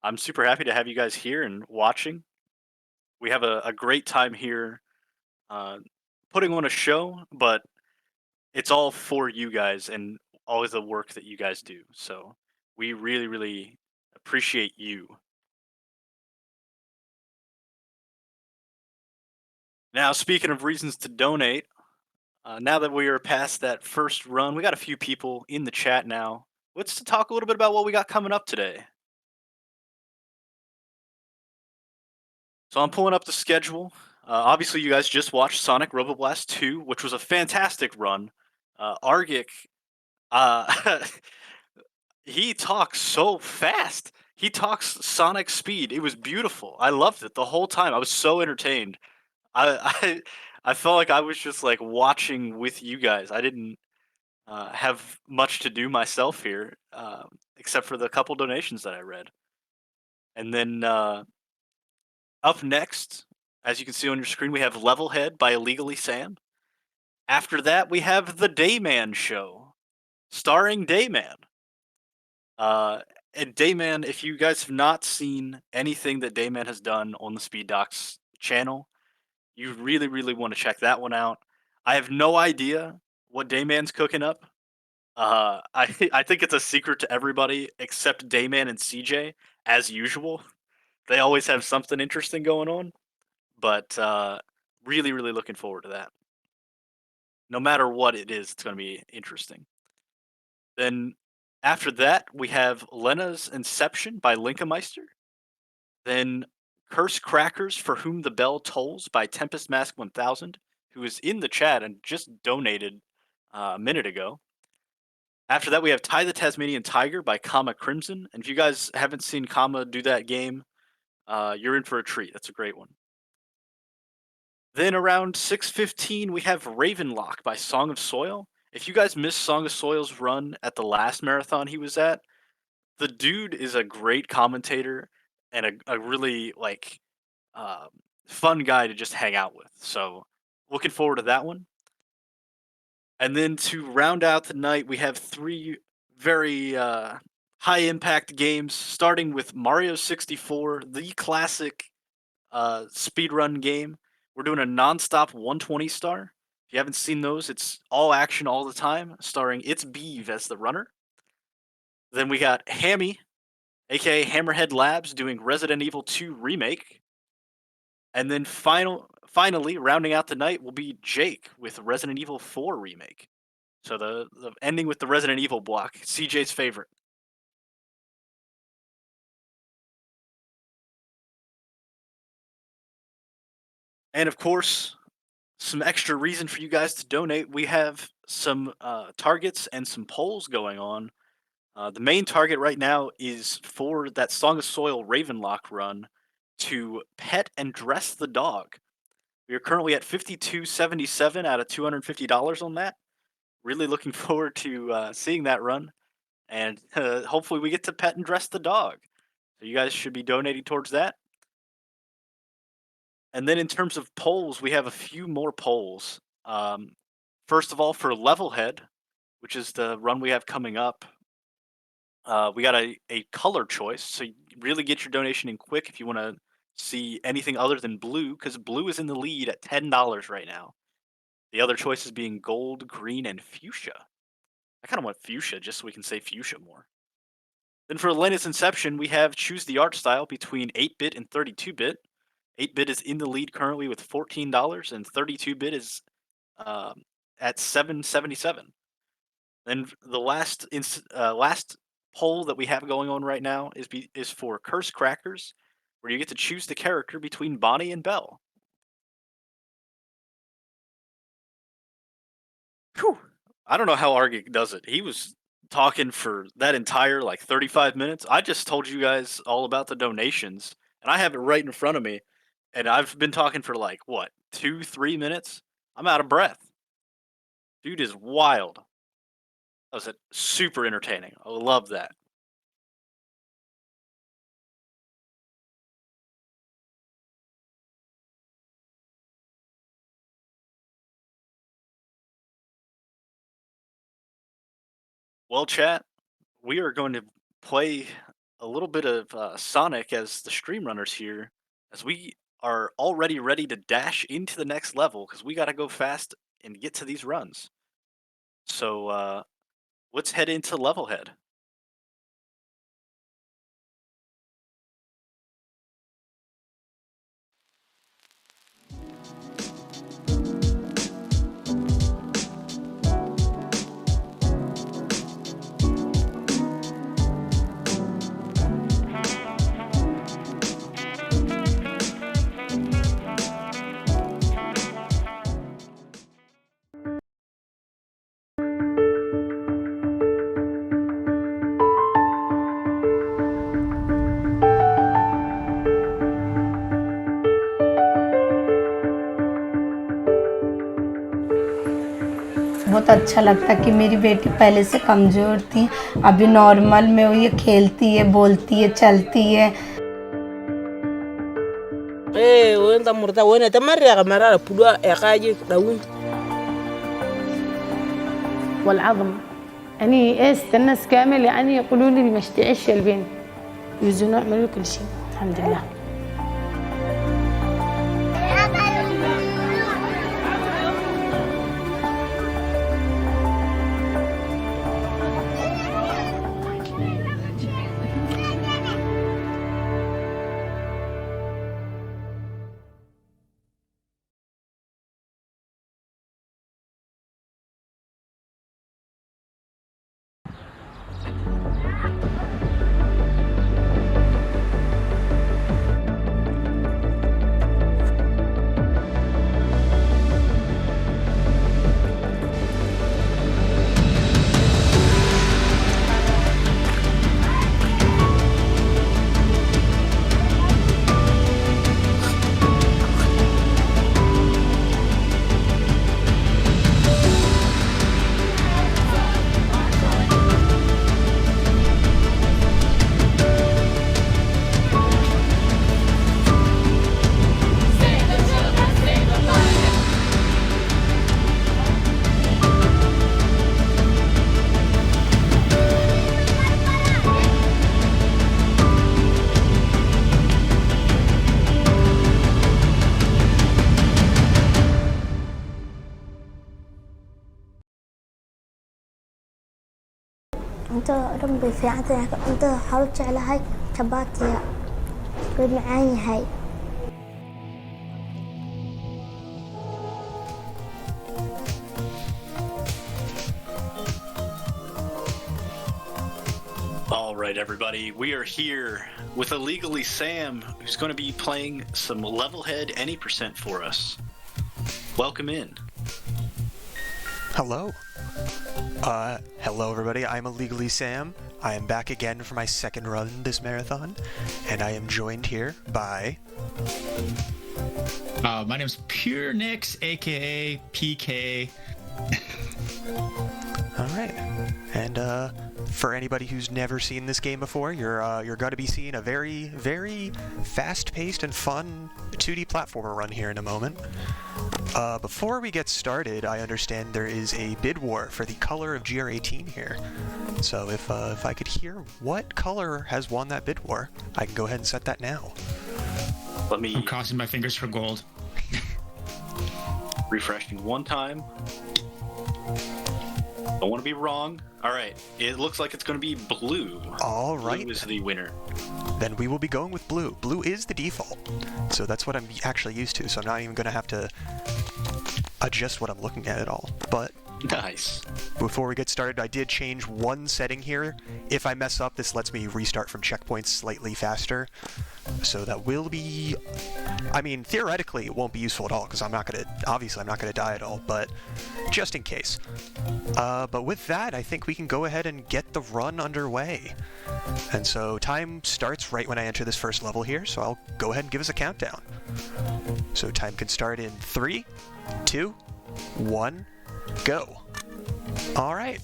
I'm super happy to have you guys here and watching. We have a great time here putting on a show, but it's all for you guys and all of the work that you guys do. So we really, really appreciate you. Now, speaking of reasons to donate, now that we are past that first run, we got a few people in the chat now. Let's talk a little bit about what we got coming up today. So I'm pulling up the schedule. Obviously, you guys just watched Sonic Robo Blast 2, which was a fantastic run. Argick, uh, he talks so fast. He talks Sonic speed. It was beautiful. I loved it the whole time. I was so entertained. I I felt like I was just like watching with you guys. I didn't have much to do myself here, except for the couple donations that I read. And then up next, as you can see on your screen, we have Levelhead by Illegally Sam. After that, we have The Dayman Show, starring Dayman. Uh, and Dayman, if you guys have not seen anything that Dayman has done on the Speed Docs channel, you really, really want to check that one out. I have no idea what Dayman's cooking up. I think it's a secret to everybody except Dayman and CJ, as usual. They always have something interesting going on, but really, really looking forward to that. No matter what it is, it's going to be interesting. Then after that, we have Lena's Inception by Linkemeister. Then Curse Crackers for Whom the Bell Tolls by Tempest Mask 1000, who is in the chat and just donated a minute ago. After that, we have Ty the Tasmanian Tiger by Kama Crimson. And if you guys haven't seen Kama do that game, you're in for a treat. That's a great one. Then around 6:15, we have Ravenlock by Song of Soil. If you guys missed Song of Soil's run at the last marathon he was at, the dude is a great commentator and a really like um, fun guy to just hang out with. So looking forward to that one. And then to round out the night, we have three very high impact games, starting with Mario 64, the classic speedrun game. We're doing a non-stop 120 star. If you haven't seen those, it's all action all the time, starring It's Beeve as the runner. Then we got Hammy, aka Hammerhead Labs, doing Resident Evil 2 Remake. And then finally, rounding out the night will be Jake with Resident Evil 4 Remake. So the ending with the Resident Evil block, CJ's favorite. And of course, some extra reason for you guys to donate. We have some targets and some polls going on. The main target right now is for that Song of Soil Ravenlock run to pet and dress the dog. We are currently at 52.77 out of $250 on that. Really looking forward to seeing that run, and hopefully we get to pet and dress the dog. So you guys should be donating towards that. And then in terms of polls, we have a few more polls. First of all, for Levelhead, which is the run we have coming up, we got a color choice. So you really get your donation in quick if you want to see anything other than blue, because blue is in the lead at $10 right now. The other choices being gold, green, and fuchsia. I kind of want fuchsia just so we can say fuchsia more. Then for Lena's Inception, we have choose the art style between 8-bit and 32-bit. 8-bit is in the lead currently with $14, and 32-bit is at $7.77. Then the last poll that we have going on right now is for Curse Crackers, where you get to choose the character between Bonnie and Belle. Whew. I don't know how Argick does it. He was talking for that entire like 35 minutes. I just told you guys all about the donations, and I have it right in front of me, and I've been talking for like what 2-3 minutes. I'm out of breath. Dude is wild. That was super entertaining. I love that. Well, chat, we are going to play a little bit of Sonic as the stream runners here, as we are already ready to dash into the next level because we got to go fast and get to these runs. So let's head into Levelhead. बहुत अच्छा लगता कि मेरी बेटी पहले से कमज़ोर थी, अभी नॉर्मल में ये खेलती है, बोलती है, चलती है। وين تمرتا وين تمرق مرة بدو إخاجي داون. والعظم يعني الناس كامل يعني يقولوا لي مش تعيش البنت يوزنوا يعملوا كل شيء الحمد لله. أنت ربي في عندك أنت حاولت على هاي كباتيا قد معاني هاي. All right, everybody, we are here with Illegally Sam, who's going to be playing some Levelhead Any Percent for us. Welcome in. Hello. Hello everybody, I'm Illegally Sam. I am back again for my second run this marathon, and I am joined here by... My name's Pure Nix, aka PK. Alright, and for anybody who's never seen this game before, you're going to be seeing a very, very fast-paced and fun 2D platformer run here in a moment. Before we get started, I understand there is a bid war for the color of GR18 here. So if I could hear what color has won that bid war, I can go ahead and set that now. I'm crossing my fingers for gold. Refreshing one time. Don't want to be wrong. All right, it looks like it's going to be blue. All right. Blue is the winner. Then we will be going with blue. Blue is the default. So that's what I'm actually used to, so I'm not even going to have to adjust what I'm looking at all. But Nice. before we get started, I did change one setting here. If I mess up, this lets me restart from checkpoints slightly faster. So that will be... I mean, theoretically, it won't be useful at all, because obviously I'm not going to die at all, but just in case. But with that, I think we can go ahead and get the run underway. And so time starts right when I enter this first level here, so I'll go ahead and give us a countdown. So time can start in 3, 2, 1, go. Alright.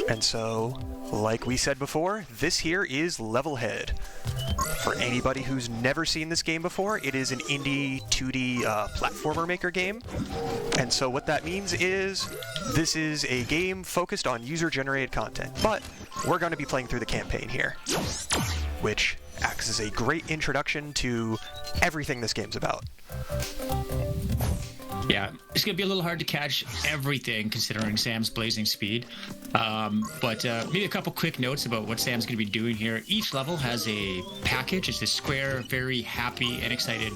And so, like we said before, this here is Levelhead. For anybody who's never seen this game before, it is an indie 2D platformer maker game. And so what that means is, this is a game focused on user-generated content. But we're going to be playing through the campaign here, which acts as a great introduction to everything this game's about. Yeah, it's going to be a little hard to catch everything considering Sam's blazing speed. But maybe a couple quick notes about what Sam's going to be doing here. Each level has a package. It's a square, very happy and excited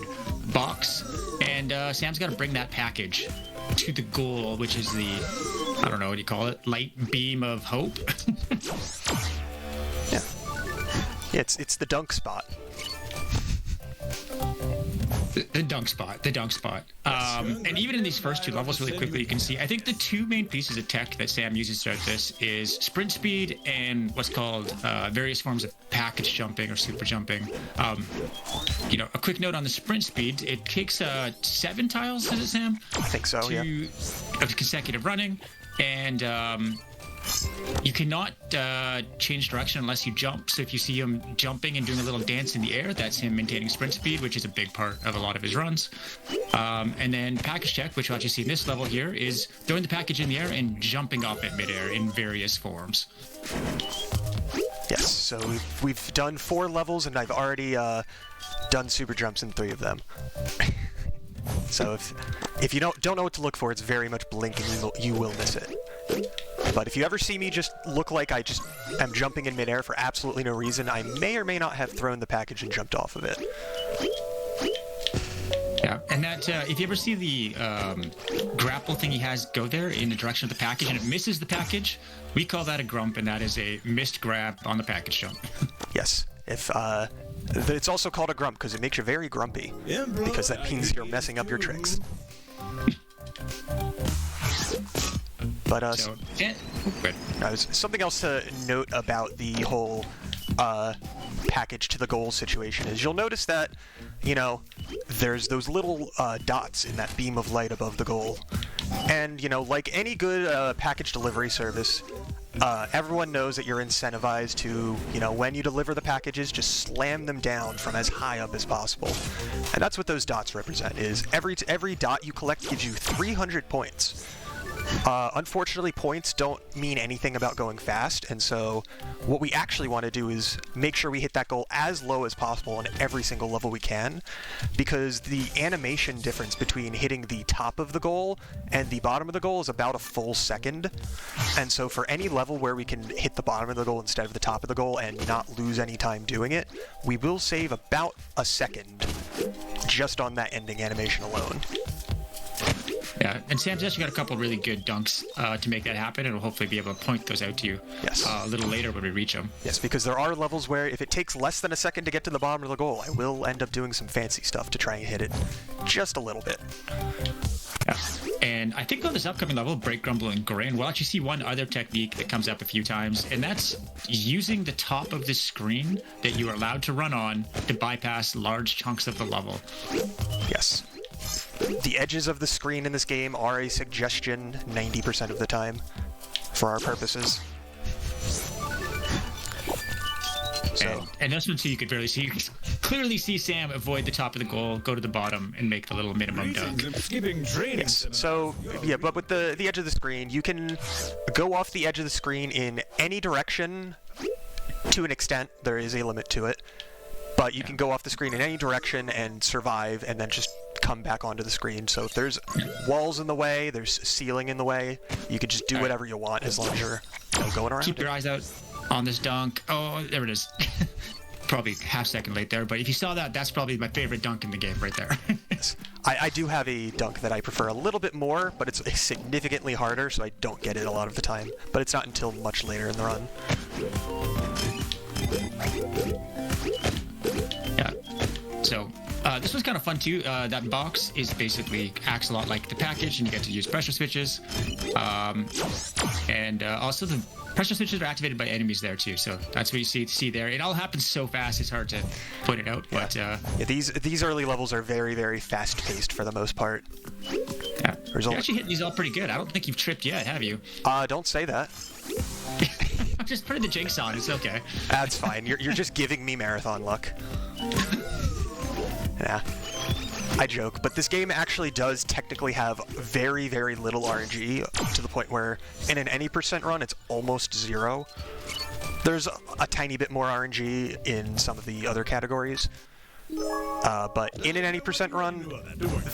box. And Sam's got to bring that package to the goal, which is the, I don't know, what do you call it? Light beam of hope? Yeah. Yeah, it's the dunk spot. The dunk spot. And even in these first two levels, really quickly, you can see, I think the two main pieces of tech that Sam uses throughout this is sprint speed and what's called various forms of package jumping or super jumping. You know, a quick note on the sprint speed, it takes 7 tiles, does it, Sam? I think so, yeah. Of consecutive running. And you cannot change direction unless you jump. So if you see him jumping and doing a little dance in the air, that's him maintaining sprint speed, which is a big part of a lot of his runs. And then package check, which you'll actually see in this level here, is throwing the package in the air and jumping off it midair in various forms. Yes, so we've done 4 levels, and I've already done super jumps in 3 of them. So if you don't know what to look for, it's very much blink and you will miss it. But if you ever see me just look like I just am jumping in midair for absolutely no reason, I may or may not have thrown the package and jumped off of it. Yeah, and that if you ever see the grapple thing he has go there in the direction of the package and it misses the package, we call that a grump, and that is a missed grab on the package jump. Yes, it's also called a grump because it makes you very grumpy, because that means you're messing up your tricks. But something else to note about the whole package to the goal situation is you'll notice that, you know, there's those little dots in that beam of light above the goal. And, you know, like any good package delivery service, everyone knows that you're incentivized to, you know, when you deliver the packages, just slam them down from as high up as possible. And that's what those dots represent, is every dot you collect gives you 300 points. Unfortunately, points don't mean anything about going fast, and so what we actually want to do is make sure we hit that goal as low as possible on every single level we can, because the animation difference between hitting the top of the goal and the bottom of the goal is about a full second. And so for any level where we can hit the bottom of the goal instead of the top of the goal and not lose any time doing it, we will save about a second just on that ending animation alone. Yeah, and Sam's actually got a couple really good dunks to make that happen, and we'll hopefully be able to point those out to you a little later when we reach them. Yes, because there are levels where if it takes less than a second to get to the bottom of the goal, I will end up doing some fancy stuff to try and hit it just a little bit. Yeah, and I think on this upcoming level, Break, Grumble, and Grin, we'll actually see one other technique that comes up a few times, and that's using the top of the screen that you are allowed to run on to bypass large chunks of the level. Yes. The edges of the screen in this game are a suggestion 90% of the time, for our purposes. And this one too, you could barely see. You can clearly see Sam avoid the top of the goal, go to the bottom, and make the little minimum dunk. Yes. So yeah, but with the edge of the screen, you can go off the edge of the screen in any direction. To an extent, there is a limit to it, but you can go off the screen in any direction and survive, and then just come back onto the screen. So if there's walls in the way, there's ceiling in the way, you can just do whatever you want as long as you're going around. Keep your eyes out on this dunk. Oh, there it is. Probably half second late there, but if you saw that, that's probably my favorite dunk in the game right there. Yes. I do have a dunk that I prefer a little bit more, but it's significantly harder, so I don't get it a lot of the time. But it's not until much later in the run. Yeah. So this was kind of fun too. That box is basically acts a lot like the package, and you get to use pressure switches. And also the pressure switches are activated by enemies there too. So that's what you see there. It all happens so fast, it's hard to put it out. But yeah, these early levels are very, very fast-paced for the most part. Yeah. You actually hit these all pretty good. I don't think you've tripped yet, have you? Don't say that. I'm just putting the jinx on. It's okay. That's fine. You're just giving me marathon luck. Yeah, I joke, but this game actually does technically have very, very little RNG, to the point where in an any % run, it's almost 0. There's a tiny bit more RNG in some of the other categories, but in an any % run,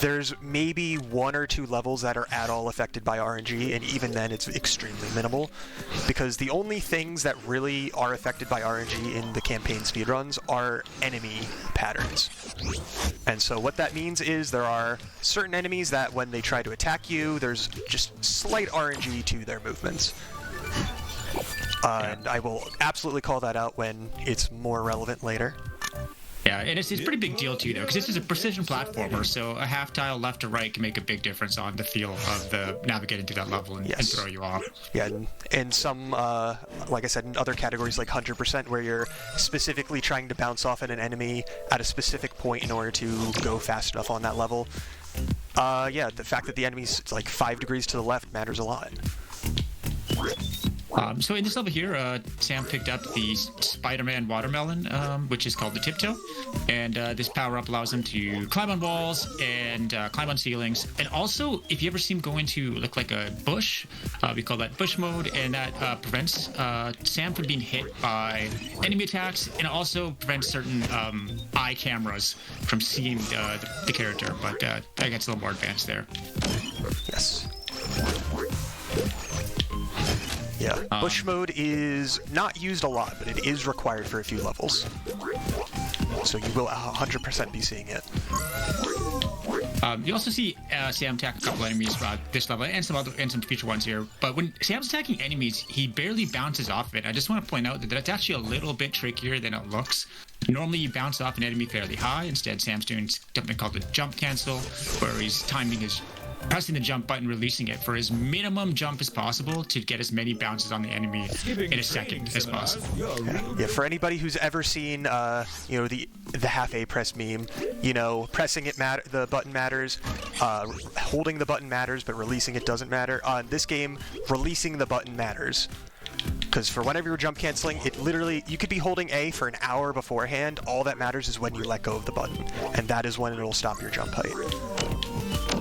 there's maybe 1 or 2 levels that are at all affected by RNG, and even then it's extremely minimal, because the only things that really are affected by RNG in the campaign speedruns are enemy patterns. And so what that means is there are certain enemies that when they try to attack you, there's just slight RNG to their movements. And I will absolutely call that out when it's more relevant later. Yeah, and it's a pretty big deal too, though, because this is a precision platformer, so a half tile left to right can make a big difference on the feel of the navigating through that level and throw you off. Yeah, and some, like I said, in other categories like 100%, where you're specifically trying to bounce off at an enemy at a specific point in order to go fast enough on that level. Yeah, the fact that the enemy's like 5 degrees to the left matters a lot. So in this level here, Sam picked up the Spider-Man watermelon, which is called the tiptoe, and this power-up allows him to climb on walls and climb on ceilings. And also, if you ever see him go into look like a bush, we call that bush mode, and that prevents Sam from being hit by enemy attacks, and also prevents certain eye cameras from seeing the character. But that gets a little more advanced there. Yes. Yeah, bush mode is not used a lot, but it is required for a few levels. So you will 100% be seeing it. You also see Sam attack a couple enemies this level and some future ones here. But when Sam's attacking enemies, he barely bounces off of it. I just want to point out that that's actually a little bit trickier than it looks. Normally, you bounce off an enemy fairly high. Instead, Sam's doing something called the jump cancel, where he's pressing the jump button, releasing it for as minimum jump as possible to get as many bounces on the enemy in a second as possible. Yeah, for anybody who's ever seen, the half A press meme, pressing the button matters, holding the button matters, but releasing it doesn't matter. On this game, releasing the button matters. Because for whenever you're jump canceling, it literally, you could be holding A for an hour beforehand. All that matters is when you let go of the button, and that is when it'll stop your jump height.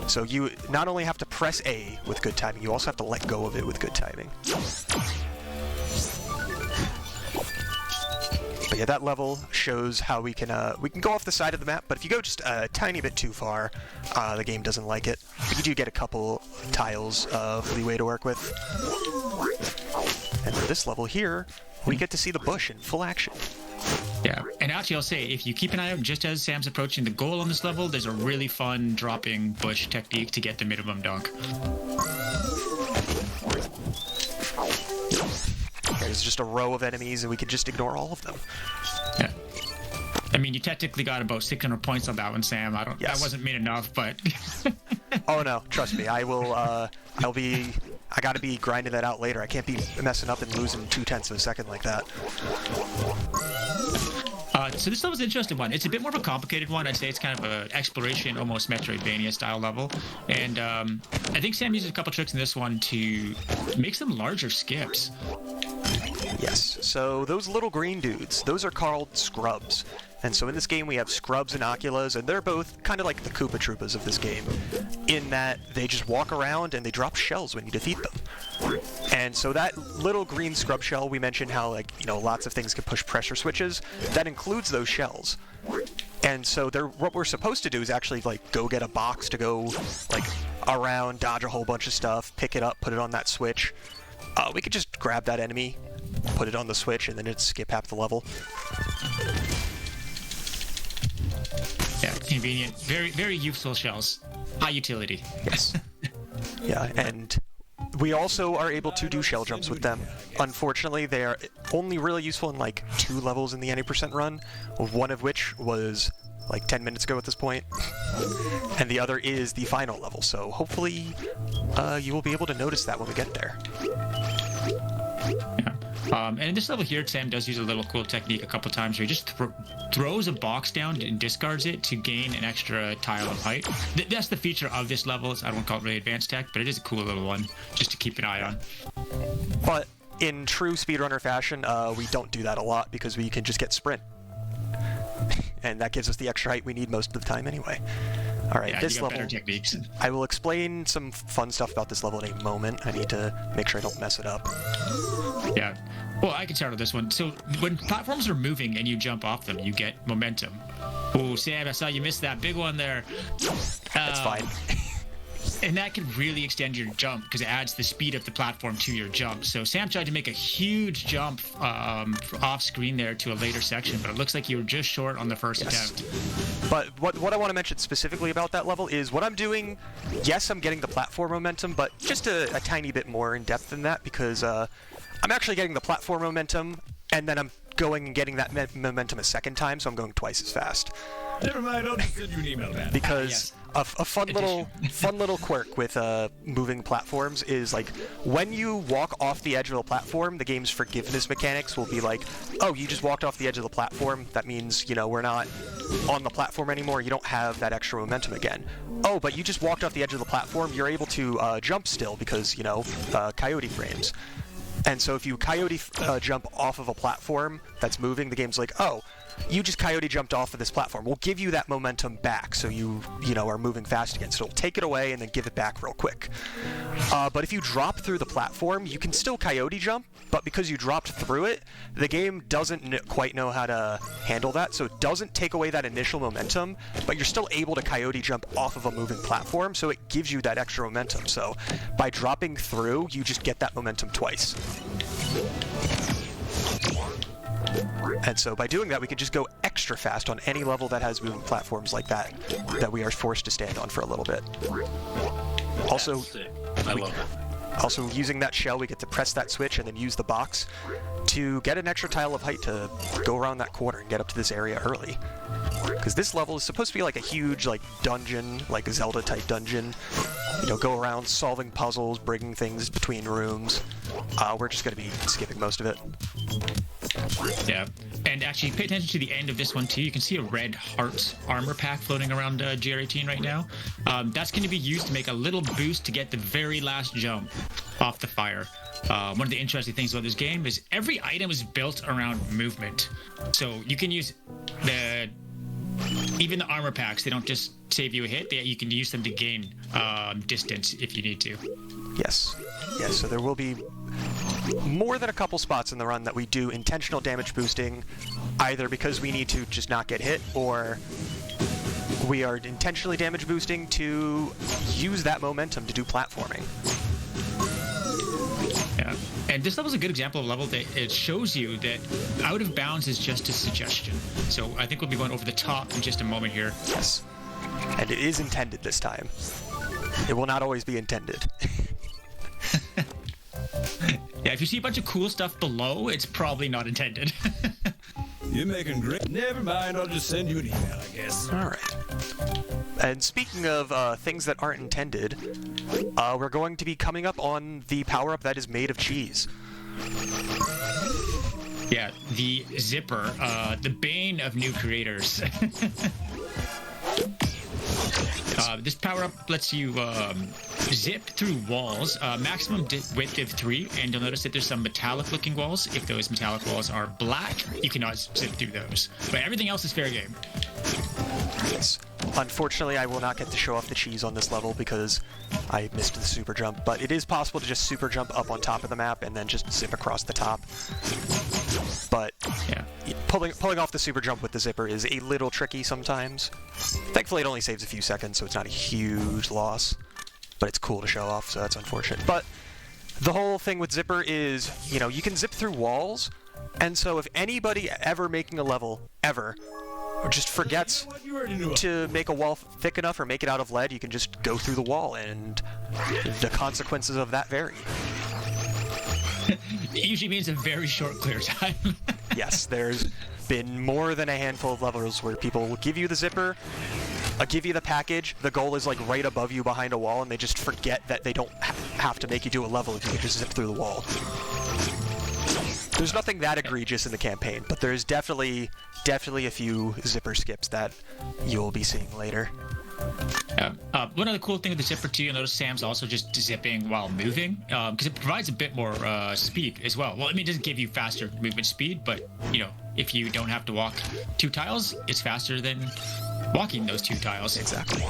So you not only have to press A with good timing, you also have to let go of it with good timing. But yeah, that level shows how we can go off the side of the map, but if you go just a tiny bit too far, the game doesn't like it. But you do get a couple tiles of leeway to work with. And for this level here, we get to see the bush in full action. Yeah, and actually I'll say, if you keep an eye out just as Sam's approaching the goal on this level, there's a really fun dropping bush technique to get the minimum dunk. There's just a row of enemies and we can just ignore all of them. Yeah. I mean, you technically got about 600 points on that one, Sam. That wasn't mean enough, but... Oh no, trust me, I gotta be grinding that out later. I can't be messing up and losing 0.2 of a second like that. So this level's an interesting one. It's a bit more of a complicated one. I'd say it's kind of an exploration, almost Metroidvania style level. And I think Sam uses a couple tricks in this one to make some larger skips. Yes, so those little green dudes, those are called scrubs. And so in this game we have scrubs and oculas, and they're both kind of like the Koopa Troopas of this game, in that they just walk around and they drop shells when you defeat them. And so that little green scrub shell, we mentioned how, lots of things can push pressure switches, that includes those shells. And so what we're supposed to do is actually, go get a box to go, around, dodge a whole bunch of stuff, pick it up, put it on that switch. We could just grab that enemy, put it on the switch, and then it'd skip half the level. Yeah, convenient. Very, very useful shells. High utility. Yes. Yeah, and we also are able to do shell jumps with them. Unfortunately, they are only really useful in 2 levels in the 90% run, one of which was 10 minutes ago at this point, and the other is the final level, so hopefully you will be able to notice that when we get there. Yeah. And in this level here, Sam does use a little cool technique a couple times where he just throws a box down and discards it to gain an extra tile of height. That's the feature of this level. I don't want to call it really advanced tech, but it is a cool little one just to keep an eye on. But in true speedrunner fashion, we don't do that a lot because we can just get sprint. And that gives us the extra height we need most of the time anyway. All right, yeah, this you got level, better techniques. I will explain some fun stuff about this level in a moment. I need to make sure I don't mess it up. Yeah. Well, I can start with this one. So when platforms are moving and you jump off them, you get momentum. Oh, Sam, I saw you missed that big one there. That's fine. And that can really extend your jump because it adds the speed of the platform to your jump. So Sam tried to make a huge jump off screen there to a later section, but it looks like you were just short on the first attempt. But what I want to mention specifically about that level is what I'm doing. Yes, I'm getting the platform momentum, but just a tiny bit more in depth than that because I'm actually getting the platform momentum, and then I'm going and getting that momentum a second time, so I'm going twice as fast. Never mind, I'll just send you an email, man. Because a fun little quirk with moving platforms is when you walk off the edge of the platform, the game's forgiveness mechanics will be oh, you just walked off the edge of the platform. That means we're not on the platform anymore. You don't have that extra momentum again. Oh, but you just walked off the edge of the platform. You're able to jump still because coyote frames. And so if you coyote jump off of a platform that's moving, the game's like, oh, you just coyote jumped off of this platform. We'll give you that momentum back so you know, are moving fast again. So it'll take it away and then give it back real quick. But if you drop through the platform, you can still coyote jump, but because you dropped through it, the game doesn't quite know how to handle that, so it doesn't take away that initial momentum, but you're still able to coyote jump off of a moving platform, so it gives you that extra momentum. So by dropping through, you just get that momentum twice. And so by doing that, we can just go extra fast on any level that has moving platforms like that we are forced to stand on for a little bit. Also, I love it. Also, using that shell, we get to press that switch and then use the box to get an extra tile of height to go around that corner and get up to this area early. Because this level is supposed to be like a huge, like, dungeon, like a Zelda-type dungeon. You know, go around solving puzzles, bringing things between rooms. We're just going to be skipping most of it. Yeah, and actually pay attention to the end of this one too. You can see a red heart armor pack floating around GR18 right now. That's going to be used to make a little boost to get the very last jump off the fire. One of the interesting things about this game is every item is built around movement. So you can use even the armor packs, they don't just save you a hit, you can use them to gain distance if you need to. Yes. Yes, so there will be more than a couple spots in the run that we do intentional damage boosting, either because we need to just not get hit, or we are intentionally damage boosting to use that momentum to do platforming. Yeah, and this level is a good example of a level that it shows you that out of bounds is just a suggestion. So I think we'll be going over the top in just a moment here. Yes, and it is intended this time. It will not always be intended. Yeah, if you see a bunch of cool stuff below, it's probably not intended. You're making great. Never mind, I'll just send you an email, I guess. All right. And speaking of things that aren't intended, we're going to be coming up on the power-up that is made of cheese. Yeah, the zipper, the bane of new creators. This power-up lets you zip through walls, maximum width of 3, and you'll notice that there's some metallic-looking walls. If those metallic walls are black, you cannot zip through those. But everything else is fair game. Yes. Unfortunately, I will not get to show off the cheese on this level because I missed the super jump, but it is possible to just super jump up on top of the map and then just zip across the top. But yeah, pulling off the super jump with the zipper is a little tricky sometimes. Thankfully, it only saves a few seconds, so it's not a huge loss. But it's cool to show off, so that's unfortunate. But the whole thing with zipper is, you know, you can zip through walls, and so if anybody ever making a level, ever, just forgets to make a wall thick enough or make it out of lead, you can just go through the wall, and the consequences of that vary. It usually means a very short clear time. Yes, there's been more than a handful of levels where people will give you the zipper, give you the package, the goal is like right above you behind a wall, and they just forget that they don't have to make you do a level if you can just zip through the wall. There's nothing that egregious in the campaign, but there's definitely a few zipper skips that you'll be seeing later. One other cool thing with the zipper too, you'll notice Sam's also just zipping while moving, because it provides a bit more speed as well. Well, I mean, it doesn't give you faster movement speed, but, you know, if you don't have to walk 2 tiles, it's faster than walking those 2 tiles. Exactly.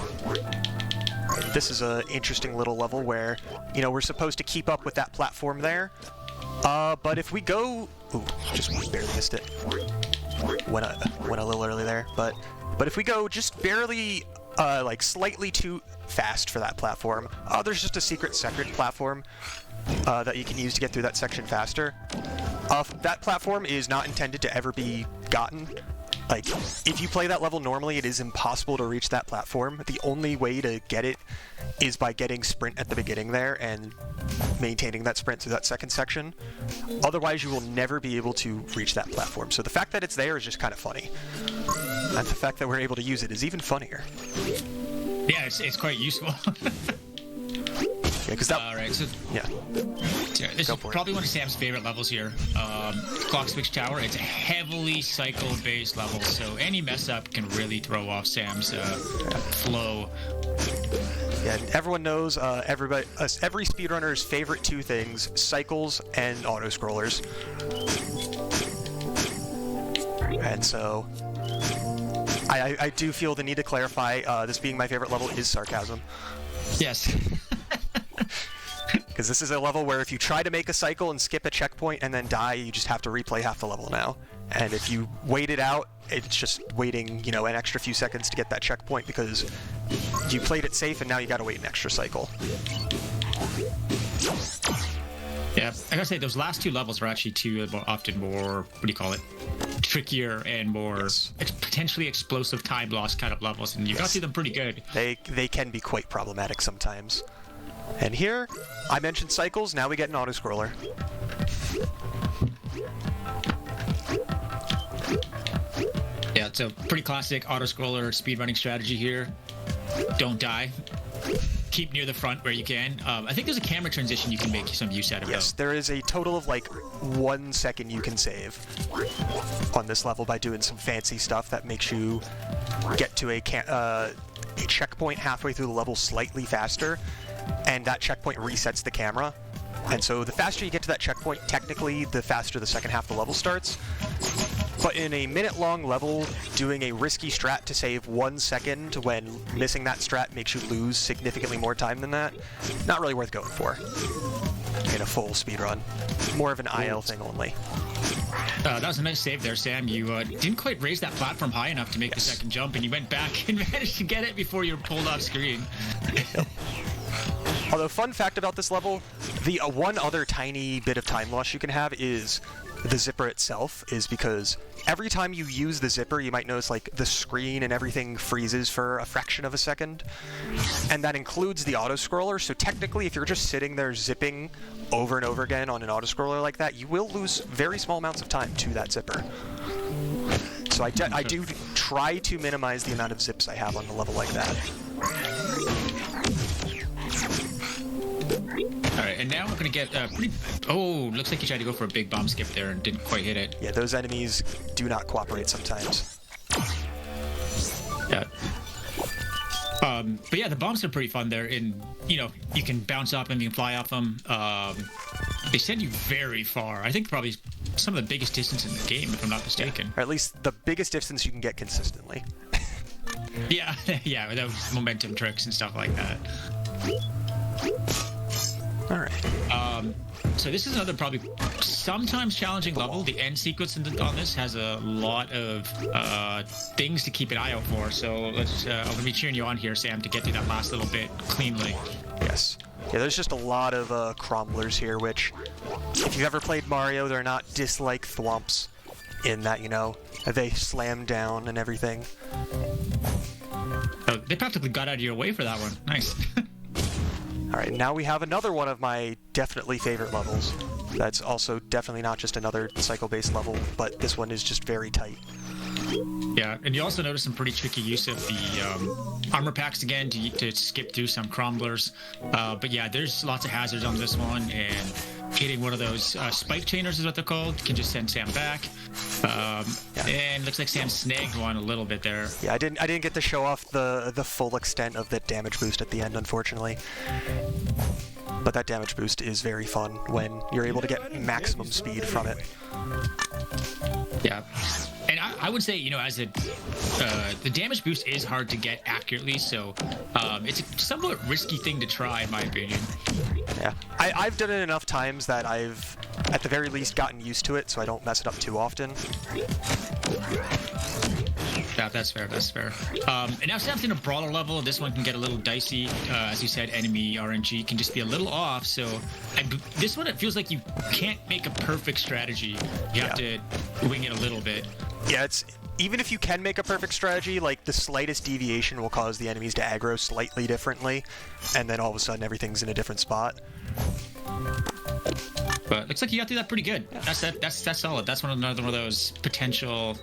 This is an interesting little level where, you know, we're supposed to keep up with that platform there, but if we go... Ooh, just barely missed it. Went a little early there, but if we go just barely... like slightly too fast for that platform. There's just a secret platform that you can use to get through that section faster. That platform is not intended to ever be gotten. Like, if you play that level normally, it is impossible to reach that platform. The only way to get it is by getting sprint at the beginning there and maintaining that sprint through that second section. Otherwise, you will never be able to reach that platform. So the fact that it's there is just kind of funny. And the fact that we're able to use it is even funnier. Yeah, it's quite useful. Yeah, because that... Alright, so... Yeah. This is probably one of Sam's favorite levels here. Clock Switch Tower. It's a heavily cycle-based level, so any mess-up can really throw off Sam's flow. Yeah, everyone knows every speedrunner's favorite two things: cycles and auto-scrollers. And so, I do feel the need to clarify, this being my favorite level is sarcasm. Yes. Because this is a level where if you try to make a cycle and skip a checkpoint and then die, you just have to replay half the level now. And if you wait it out, it's just waiting, you know, an extra few seconds to get that checkpoint because you played it safe and now you gotta wait an extra cycle. Yeah, I gotta say, those last two levels were actually often more, what do you call it, trickier and more potentially explosive time loss kind of levels, and you got through them pretty good. They can be quite problematic sometimes. And here, I mentioned cycles, now we get an auto-scroller. Yeah, it's a pretty classic auto-scroller speedrunning strategy here. Don't die. Keep near the front where you can. I think there's a camera transition you can make some use out of. Yes, there is a total of like 1 second you can save on this level by doing some fancy stuff that makes you get to a checkpoint halfway through the level slightly faster, and that checkpoint resets the camera. And so the faster you get to that checkpoint, technically, the faster the second half of the level starts. But in a minute-long level, doing a risky strat to save 1 second when missing that strat makes you lose significantly more time than that, not really worth going for in a full speedrun. More of an IL thing only. That was a nice save there, Sam. You didn't quite raise that platform high enough to make the second jump, and you went back and managed to get it before you were pulled off screen. Yep. Although, fun fact about this level, the one other tiny bit of time loss you can have is the zipper itself, is because every time you use the zipper, you might notice like the screen and everything freezes for a fraction of a second, and that includes the auto-scroller. So technically, if you're just sitting there zipping over and over again on an auto-scroller like that, you will lose very small amounts of time to that zipper. So I do try to minimize the amount of zips I have on a level like that. Alright, and now we're going to get pretty... Oh, looks like you tried to go for a big bomb skip there and didn't quite hit it. Yeah, those enemies do not cooperate sometimes. Yeah. But yeah, the bombs are pretty fun there. And, you know, you can bounce off them, you can fly off them. They send you very far. I think probably some of the biggest distance in the game, if I'm not mistaken. Or at least the biggest distance you can get consistently. Yeah, yeah, with those momentum tricks and stuff like that. Alright. So this is another probably sometimes challenging level. The end sequence on this has a lot of things to keep an eye out for. So let's I'm going to be cheering you on here, Sam, to get through that last little bit cleanly. Yes. Yeah, there's just a lot of cromblers here, which, if you've ever played Mario, they're not dislike thwomps in that, you know, they slam down and everything. Oh, they practically got out of your way for that one. Nice. Alright, now we have another one of my definitely favorite levels. That's also definitely not just another cycle-based level, but this one is just very tight. Yeah, and you also notice some pretty tricky use of the armor packs again to skip through some cromblers. But yeah, there's lots of hazards on this one, and hitting one of those spike chainers is what they're called can just send Sam back. And looks like Sam snagged one a little bit there. Yeah, I didn't get to show off the full extent of the damage boost at the end, unfortunately. But that damage boost is very fun when you're able to get maximum speed from it. Yeah. And I would say, you know, as the damage boost is hard to get accurately, so it's a somewhat risky thing to try, in my opinion. Yeah, I've done it enough times that I've, at the very least, gotten used to it, so I don't mess it up too often. Yeah, that's fair, that's fair. And now Sam's in a brawler level. This one can get a little dicey. As you said, enemy RNG can just be a little off, so this one, it feels like you can't make a perfect strategy. You have to wing it a little bit. Yeah, it's even if you can make a perfect strategy, like the slightest deviation will cause the enemies to aggro slightly differently, and then all of a sudden everything's in a different spot. But looks like you got through that pretty good. That's solid. That's another one of those potential,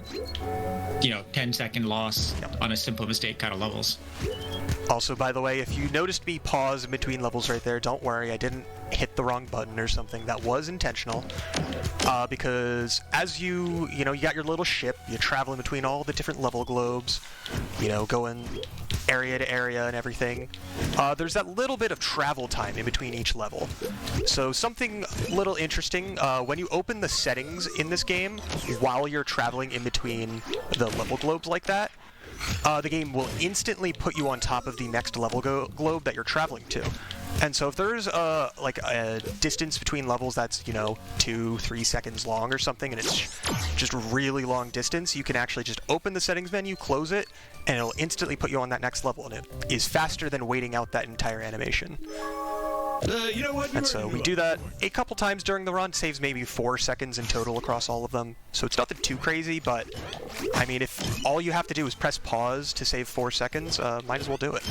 you know, 10-second loss on a simple mistake kind of levels. Also, by the way, if you noticed me pause in between levels right there, don't worry, I didn't hit the wrong button or something. That was intentional, because as you got your little ship, you're traveling between all the different level globes, you know, going area to area and everything, there's that little bit of travel time in between each level. So something a little interesting, when you open the settings in this game while you're traveling in between the level globes like that, the game will instantly put you on top of the next level globe that you're traveling to. And so if there's like a distance between levels that's, you know, 2-3 seconds long or something, and it's just really long distance, you can actually just open the settings menu, close it, and it'll instantly put you on that next level, and it is faster than waiting out that entire animation. You know what? And so we do that a couple times during the run, saves maybe 4 seconds in total across all of them. So it's nothing too crazy, but I mean, if all you have to do is press pause to save 4 seconds, might as well do it.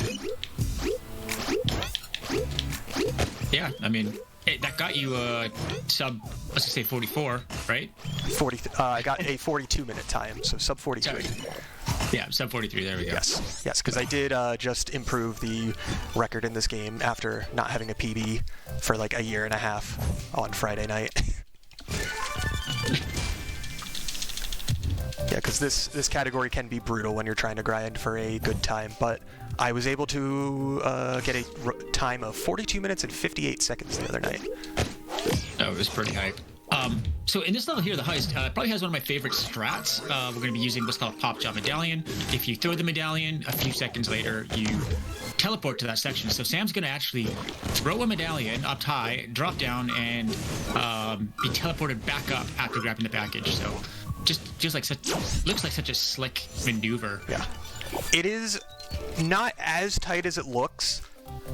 Yeah, I mean, that got you sub, let's just say 44, right? 40. I got a 42-minute time, so sub 43. Yeah, sub 43. There we go. Yes, because I did just improve the record in this game after not having a PB for like a year and a half on Friday night. Yeah, because this category can be brutal when you're trying to grind for a good time, but I was able to get a time of 42 minutes and 58 seconds the other night. That was pretty hype. So in this level here, the heist probably has one of my favorite strats. We're going to be using what's called a pop jaw medallion. If you throw the medallion, a few seconds later, you teleport to that section. So Sam's going to actually throw a medallion up high, drop down, and be teleported back up after grabbing the package. So just like looks like such a slick maneuver. Yeah, it is not as tight as it looks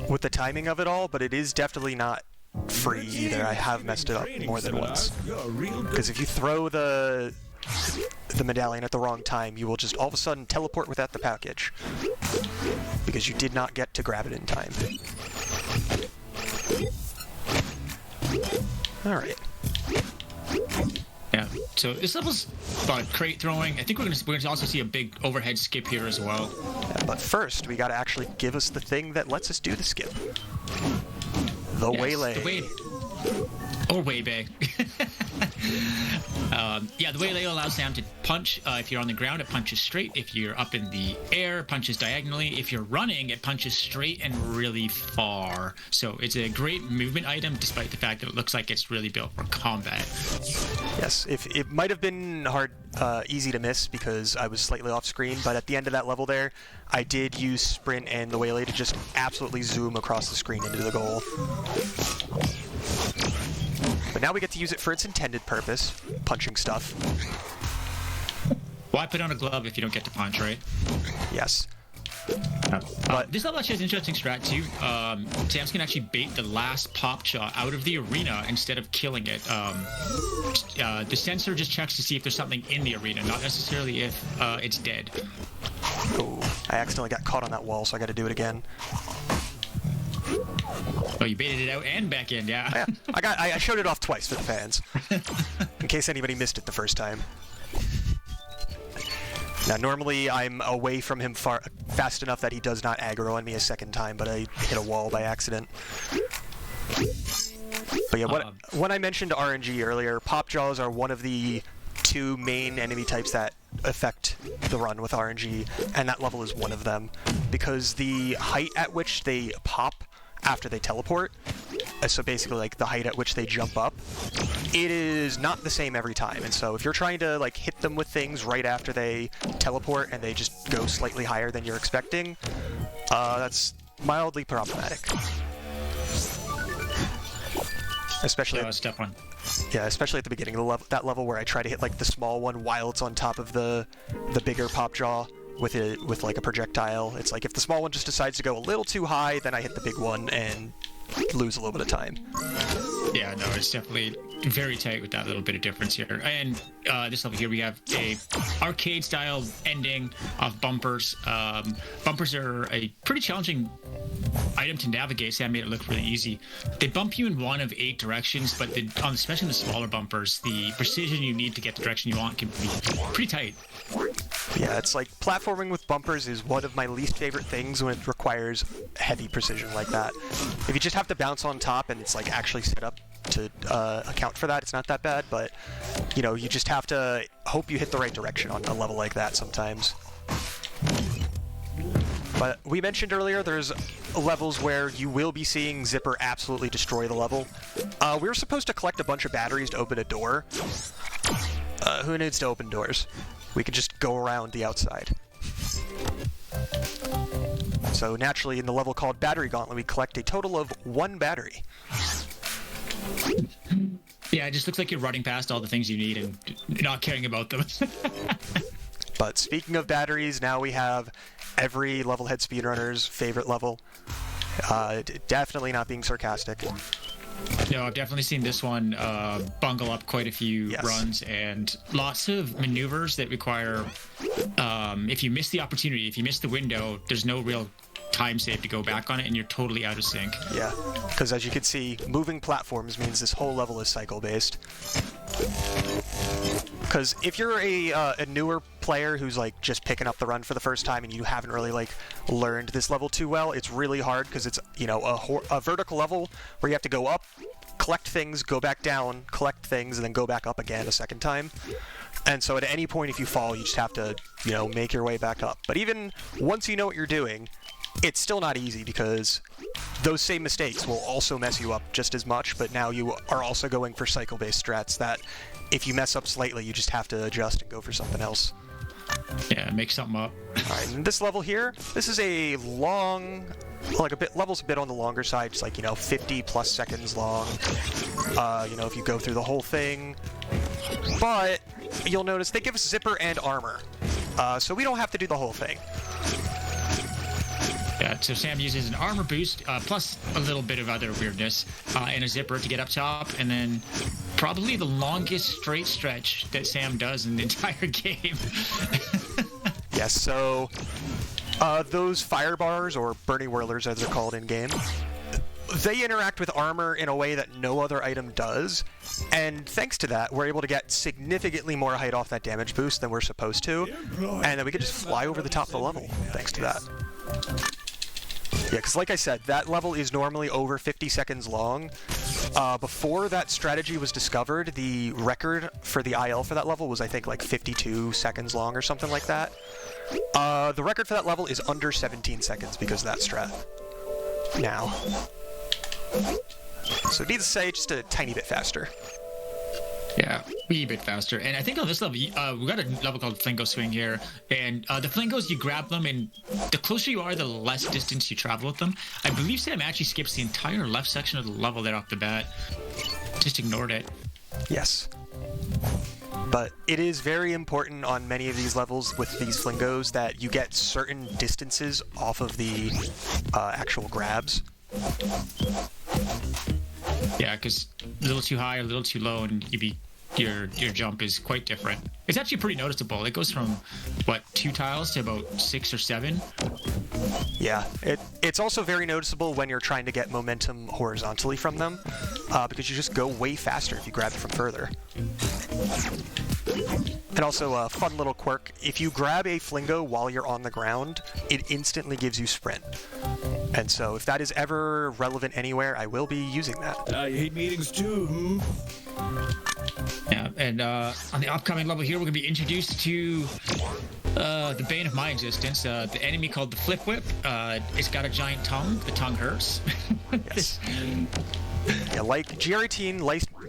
with the timing of it all, but it is definitely not free either. I have messed it up more than once. Because if you throw the medallion at the wrong time, you will just all of a sudden teleport without the package. Because you did not get to grab it in time. Alright. Yeah, so this level's about crate throwing. I think we're gonna also see a big overhead skip here as well. Yeah, but first, we gotta actually give us the thing that lets us do the skip. The waylay. Or waybay. Yeah, the waylay allows Sam to punch. If you're on the ground, it punches straight. If you're up in the air, it punches diagonally. If you're running, it punches straight and really far. So it's a great movement item, despite the fact that it looks like it's really built for combat. Yes, if it might have been easy to miss because I was slightly off screen, but at the end of that level there, I did use sprint and the waylay to just absolutely zoom across the screen into the goal. But now we get to use it for its intended purpose, punching stuff. Why put on a glove if you don't get to punch, right? Yes. But this level actually has an interesting strat too. Sam's can actually bait the last pop shot out of the arena instead of killing it. The sensor just checks to see if there's something in the arena, not necessarily if it's dead. Oh, I accidentally got caught on that wall, so I got to do it again. Oh, you baited it out and back in, yeah. Yeah, I showed it off twice for the fans, in case anybody missed it the first time. Now, normally I'm away from him fast enough that he does not aggro on me a second time, but I hit a wall by accident. But yeah, when I mentioned RNG earlier, pop jaws are one of the 2 main enemy types that affect the run with RNG, and that level is one of them, because the height at which they pop after they teleport, so basically like the height at which they jump up, it is not the same every time. And so if you're trying to like hit them with things right after they teleport and they just go slightly higher than you're expecting, that's mildly problematic. Especially step one. Yeah, especially at the beginning of the that level where I try to hit like the small one while it's on top of the bigger pop jaw with like a projectile. It's like if the small one just decides to go a little too high, then I hit the big one and lose a little bit of time. Yeah, no, it's definitely very tight with that little bit of difference here. And this level here, we have a arcade-style ending of bumpers. Bumpers are a pretty challenging item to navigate. Sam made it look really easy. They bump you in one of 8 directions, but especially the smaller bumpers, the precision you need to get the direction you want can be pretty tight. Yeah, it's like platforming with bumpers is one of my least favorite things when it requires heavy precision like that. If you just have to bounce on top and it's like actually set up to account for that, it's not that bad, but you know, you just have to hope you hit the right direction on a level like that sometimes. But we mentioned earlier there's levels where you will be seeing Zipper absolutely destroy the level. We were supposed to collect a bunch of batteries to open a door. Who needs to open doors? We could just go around the outside. So naturally, in the level called Battery Gauntlet, we collect a total of 1 battery. Yeah, it just looks like you're running past all the things you need and not caring about them. But speaking of batteries, now we have every Levelhead speedrunner's favorite level. Definitely not being sarcastic. No, I've definitely seen this one bungle up quite a few runs, and lots of maneuvers that require, if you miss the opportunity, if you miss the window, there's no real time save to go back on it, and you're totally out of sync. Yeah, because as you can see, moving platforms means this whole level is cycle-based. Because if you're a newer player who's like just picking up the run for the first time and you haven't really like learned this level too well, it's really hard because it's, you know, a vertical level where you have to go up, collect things, go back down, collect things, and then go back up again a second time. And so at any point if you fall, you just have to, you know, make your way back up. But even once you know what you're doing, it's still not easy because those same mistakes will also mess you up just as much, but now you are also going for cycle-based strats that if you mess up slightly, you just have to adjust and go for something else. Yeah, make something up. Alright, and this level here, this is a long, like level's a bit on the longer side, just like, you know, 50 plus seconds long. You know, if you go through the whole thing. But you'll notice they give us zipper and armor. So we don't have to do the whole thing. Yeah, so Sam uses an armor boost, plus a little bit of other weirdness, and a zipper to get up top, and then probably the longest straight stretch that Sam does in the entire game. Yes, so those fire bars, or Bernie Whirlers as they're called in-game, they interact with armor in a way that no other item does, and thanks to that, we're able to get significantly more height off that damage boost than we're supposed to, and then we can just fly over the top of the level thanks to that. Yeah, because like I said, that level is normally over 50 seconds long. Before that strategy was discovered, the record for the IL for that level was, I think, like 52 seconds long or something like that. The record for that level is under 17 seconds because of that strat. Now. So needless to say, just a tiny bit faster. Yeah, wee bit faster. And I think on this level, we got a level called Flingo Swing here. And the Flingos, you grab them, and the closer you are, the less distance you travel with them. I believe Sam actually skips the entire left section of the level there off the bat. Just ignored it. Yes. But it is very important on many of these levels with these Flingos that you get certain distances off of the actual grabs. Yeah, because a little too high or a little too low, and your jump is quite different. It's actually pretty noticeable. It goes from, what, 2 tiles to about 6 or 7? Yeah, it's also very noticeable when you're trying to get momentum horizontally from them, because you just go way faster if you grab it from further. And also a fun little quirk, if you grab a Flingo while you're on the ground, it instantly gives you sprint. And so if that is ever relevant anywhere, I will be using that. You hate meetings too, hmm? Yeah, and on the upcoming level here, we're going to be introduced to the bane of my existence, the enemy called the Flip Whip. It's got a giant tongue. The tongue hurts. Yes. Yeah, like GR18,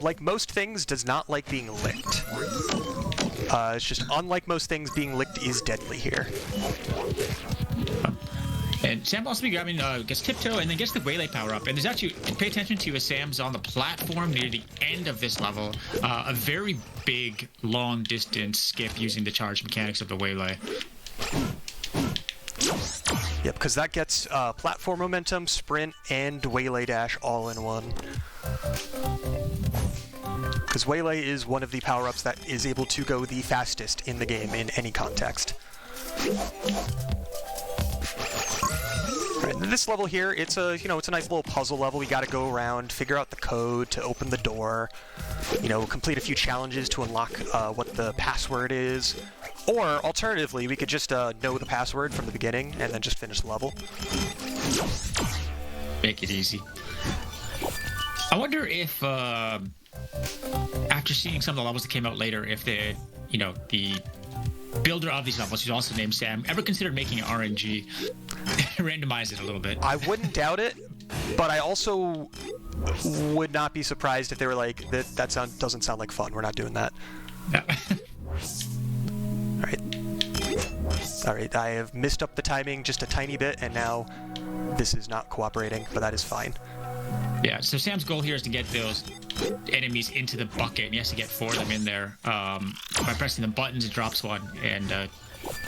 like most things, does not like being licked. It's just unlike most things, being licked is deadly here. And Sam will also be grabbing, gets Tiptoe, and then gets the Waylay power-up. And there's actually, pay attention to as Sam's on the platform near the end of this level, a very big, long-distance skip using the charge mechanics of the Waylay. Yep, because that gets platform momentum, sprint, and Waylay dash all in one. Because Waylay is one of the power-ups that is able to go the fastest in the game in any context. Right, and this level here, it's a it's a nice little puzzle level. We got to go around, figure out the code to open the door, complete a few challenges to unlock what the password is. Or alternatively, we could just know the password from the beginning and then just finish the level. Make it easy. I wonder if after seeing some of the levels that came out later, if the builder of these levels, who's also named Sam, ever considered making an RNG? Randomize it a little bit. I wouldn't doubt it, but I also would not be surprised if they were like, that doesn't sound like fun. We're not doing that. Yeah. Alright, I have missed up the timing just a tiny bit, and now this is not cooperating, but that is fine. Yeah, so Sam's goal here is to get those enemies into the bucket, and he has to get 4 of them in there. By pressing the buttons, it drops one, and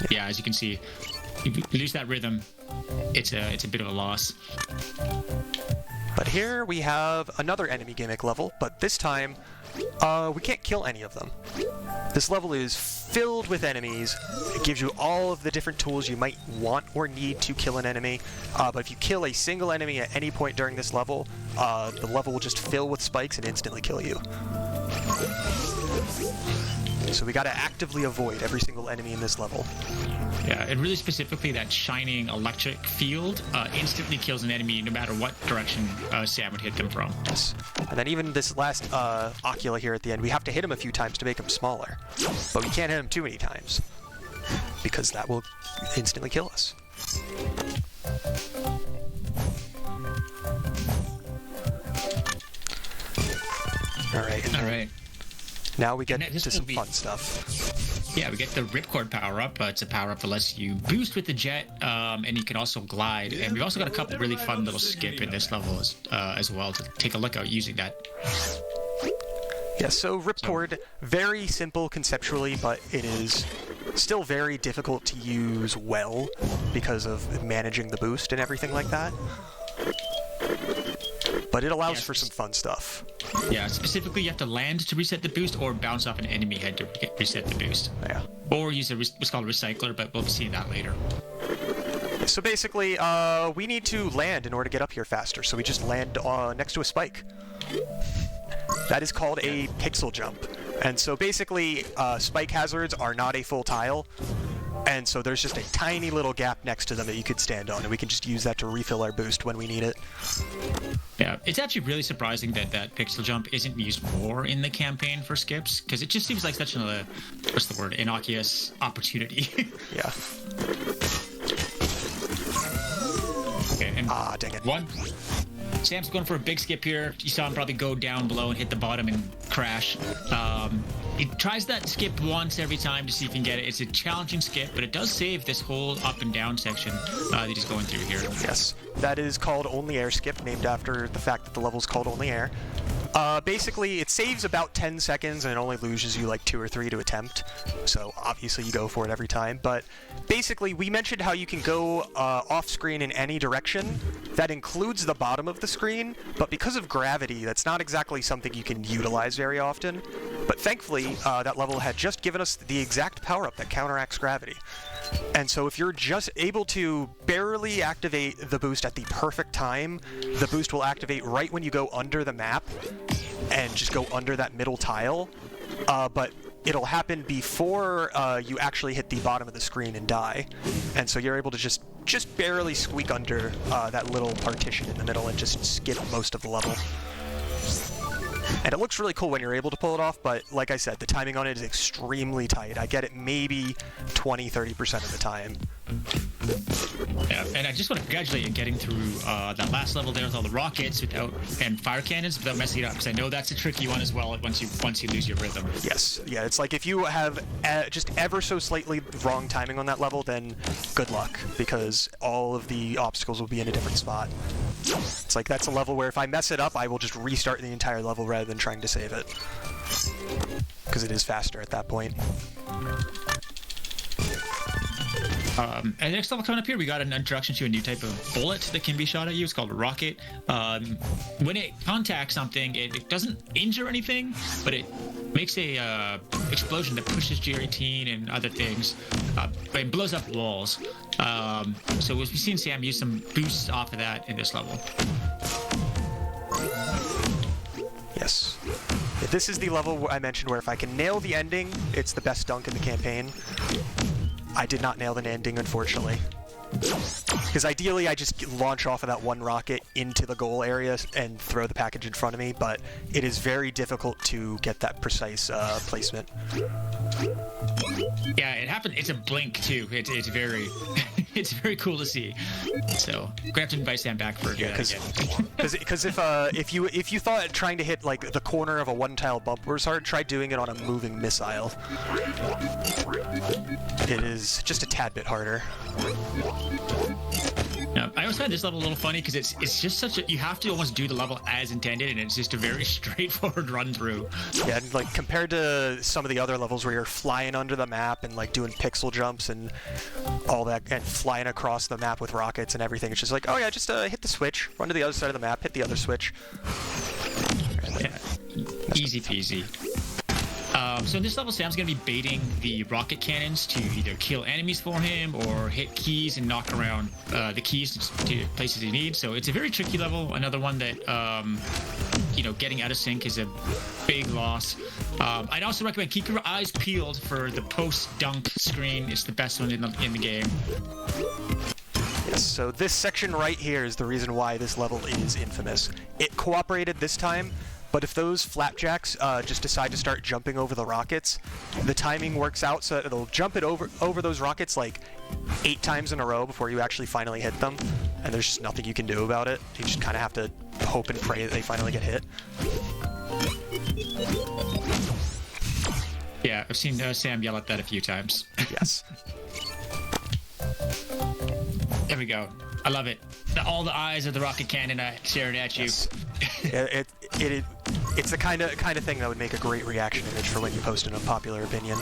yeah, as you can see, if you lose that rhythm, it's a bit of a loss. But here we have another enemy gimmick level, but this time we can't kill any of them. This level is filled with enemies. It gives you all of the different tools you might want or need to kill an enemy. But if you kill a single enemy at any point during this level, the level will just fill with spikes and instantly kill you. So we gotta actively avoid every single enemy in this level. Yeah, and really specifically, that shining electric field instantly kills an enemy no matter what direction Sam would hit them from. Yes. And then even this last Ocula here at the end, we have to hit him a few times to make him smaller. But we can't hit him too many times, because that will instantly kill us. Alright. Now we get to some fun stuff. Yeah, we get the Ripcord power-up. It's a power-up that lets you boost with the jet, and you can also glide. And we've also got a couple really fun little skip in this level as well to take a look at using that. Yeah, so Ripcord, very simple conceptually, but it is still very difficult to use well because of managing the boost and everything like that. But it allows for some fun stuff. Yeah, specifically you have to land to reset the boost or bounce off an enemy head to reset the boost. Yeah. Or use what's called a recycler, but we'll see that later. So basically, we need to land in order to get up here faster, so we just land next to a spike. That is called a pixel jump. And so basically, spike hazards are not a full tile, and so there's just a tiny little gap next to them that you could stand on, and we can just use that to refill our boost when we need it. Yeah, it's actually really surprising that that pixel jump isn't used more in the campaign for skips, because it just seems like such a, what's the word, innocuous opportunity. Yeah. Okay, and dang it. Sam's going for a big skip here. You saw him probably go down below and hit the bottom and crash. He tries that skip once every time to see if he can get it. It's a challenging skip, but it does save this whole up and down section that he's going through here. Yes, that is called Only Air Skip, named after the fact that the level's called Only Air. Basically, it saves about 10 seconds and it only loses you like 2 or 3 to attempt. So obviously you go for it every time. But basically, we mentioned how you can go off screen in any direction. That includes the bottom of the screen, but because of gravity, that's not exactly something you can utilize very often. But thankfully, that level had just given us the exact power-up that counteracts gravity. And so if you're just able to barely activate the boost at the perfect time, the boost will activate right when you go under the map and just go under that middle tile. But it'll happen before you actually hit the bottom of the screen and die. And so you're able to just barely squeak under that little partition in the middle and just skip most of the level. And it looks really cool when you're able to pull it off, but like I said, the timing on it is extremely tight. I get it maybe 20-30% of the time. Yeah, and I just want to congratulate you on getting through that last level there with all the rockets and fire cannons without messing it up, because I know that's a tricky one as well once you lose your rhythm. Yes, yeah, it's like if you have just ever so slightly wrong timing on that level, then good luck, because all of the obstacles will be in a different spot. It's like that's a level where if I mess it up, I will just restart the entire level rather than trying to save it, because it is faster at that point. And the next level coming up here, we got an introduction to a new type of bullet that can be shot at you. It's called a rocket. When it contacts something, it doesn't injure anything, but it makes a explosion that pushes G18 and other things. It blows up walls. So we've seen Sam use some boosts off of that in this level. Yes. This is the level I mentioned where if I can nail the ending, it's the best dunk in the campaign. I did not nail the ending, unfortunately. Because ideally I just launch off of that one rocket into the goal area and throw the package in front of me, but it is very difficult to get that precise placement. Yeah, it happened. It's a blink too. It's very it's very cool to see. So gonna have to invite Sam back for again. Because if you thought trying to hit like the corner of a one-tile bump was hard, try doing it on a moving missile. It is just a tad bit harder. Yeah, I always find this level a little funny because it's just such a, you have to almost do the level as intended, and it's just a very straightforward run through. Yeah, and like compared to some of the other levels where you're flying under the map and like doing pixel jumps and all that, and flying across the map with rockets and everything, it's just like, oh yeah, just hit the switch, run to the other side of the map, hit the other switch. Yeah, easy peasy. So in this level, Sam's going to be baiting the rocket cannons to either kill enemies for him or hit keys and knock around the keys to places he needs. So it's a very tricky level. Another one that, you know, getting out of sync is a big loss. I'd also recommend keep your eyes peeled for the post-dunk screen. It's the best one in the game. Yes, so this section right here is the reason why this level is infamous. It cooperated this time, but if those flapjacks just decide to start jumping over the rockets, the timing works out so that it'll jump it over those rockets like 8 times in a row before you actually finally hit them, and there's just nothing you can do about it. You just kind of have to hope and pray that they finally get hit. Yeah, I've seen Sam yell at that a few times. Yes. There we go. I love it. All the eyes of the rocket cannon staring at you. Yes. It's the kind of thing that would make a great reaction image for when you post an unpopular opinion.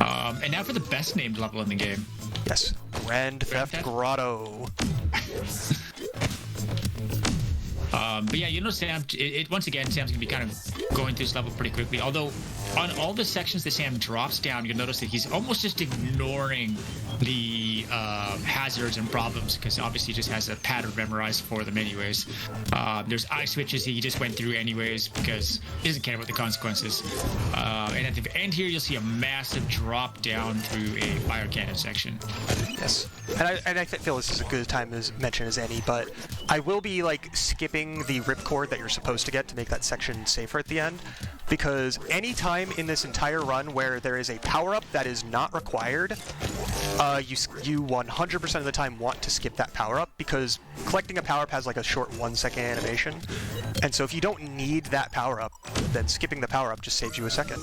And now for the best named level in the game. Yes, Grand Theft Grotto. But yeah, you know, Sam, once again, Sam's going to be kind of going through this level pretty quickly. Although, on all the sections that Sam drops down, you'll notice that he's almost just ignoring the hazards and problems, because obviously he just has a pattern memorized for them anyways. There's eye switches that he just went through anyways, because he doesn't care about the consequences. And at the end here, you'll see a massive drop down through a fire cannon section. Yes, and I feel this is a good time to mention as any, but I will be like skipping the ripcord that you're supposed to get to make that section safer at the end, because any time in this entire run where there is a power-up that is not required, you 100% of the time want to skip that power-up, because collecting a power-up has like a short 1-second animation, and so if you don't need that power-up, then skipping the power-up just saves you a second.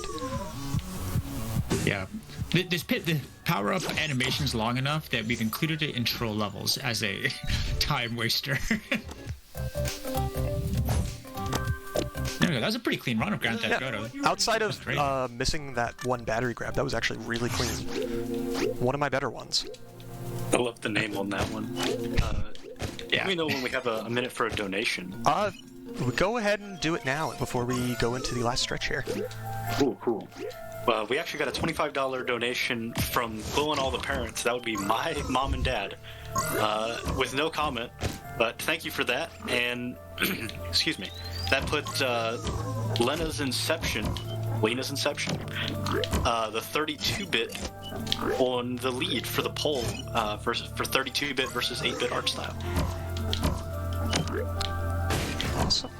Yeah. The power-up animation's long enough that we've included it in troll levels as a time waster. There we go. That was a pretty clean run of Grand Theft Auto. Outside of missing that one battery grab, that was actually really clean. One of my better ones. I love the name on that one. Yeah. Let me know when we have a minute for a donation. Go ahead and do it now before we go into the last stretch here. Cool. Well, we actually got a $25 donation from Quill and all the parents. That would be my mom and dad, with no comment. But thank you for that. And excuse me, that put Lena's Inception, the 32-bit, on the lead for the poll for 32-bit versus 8-bit art style. Awesome.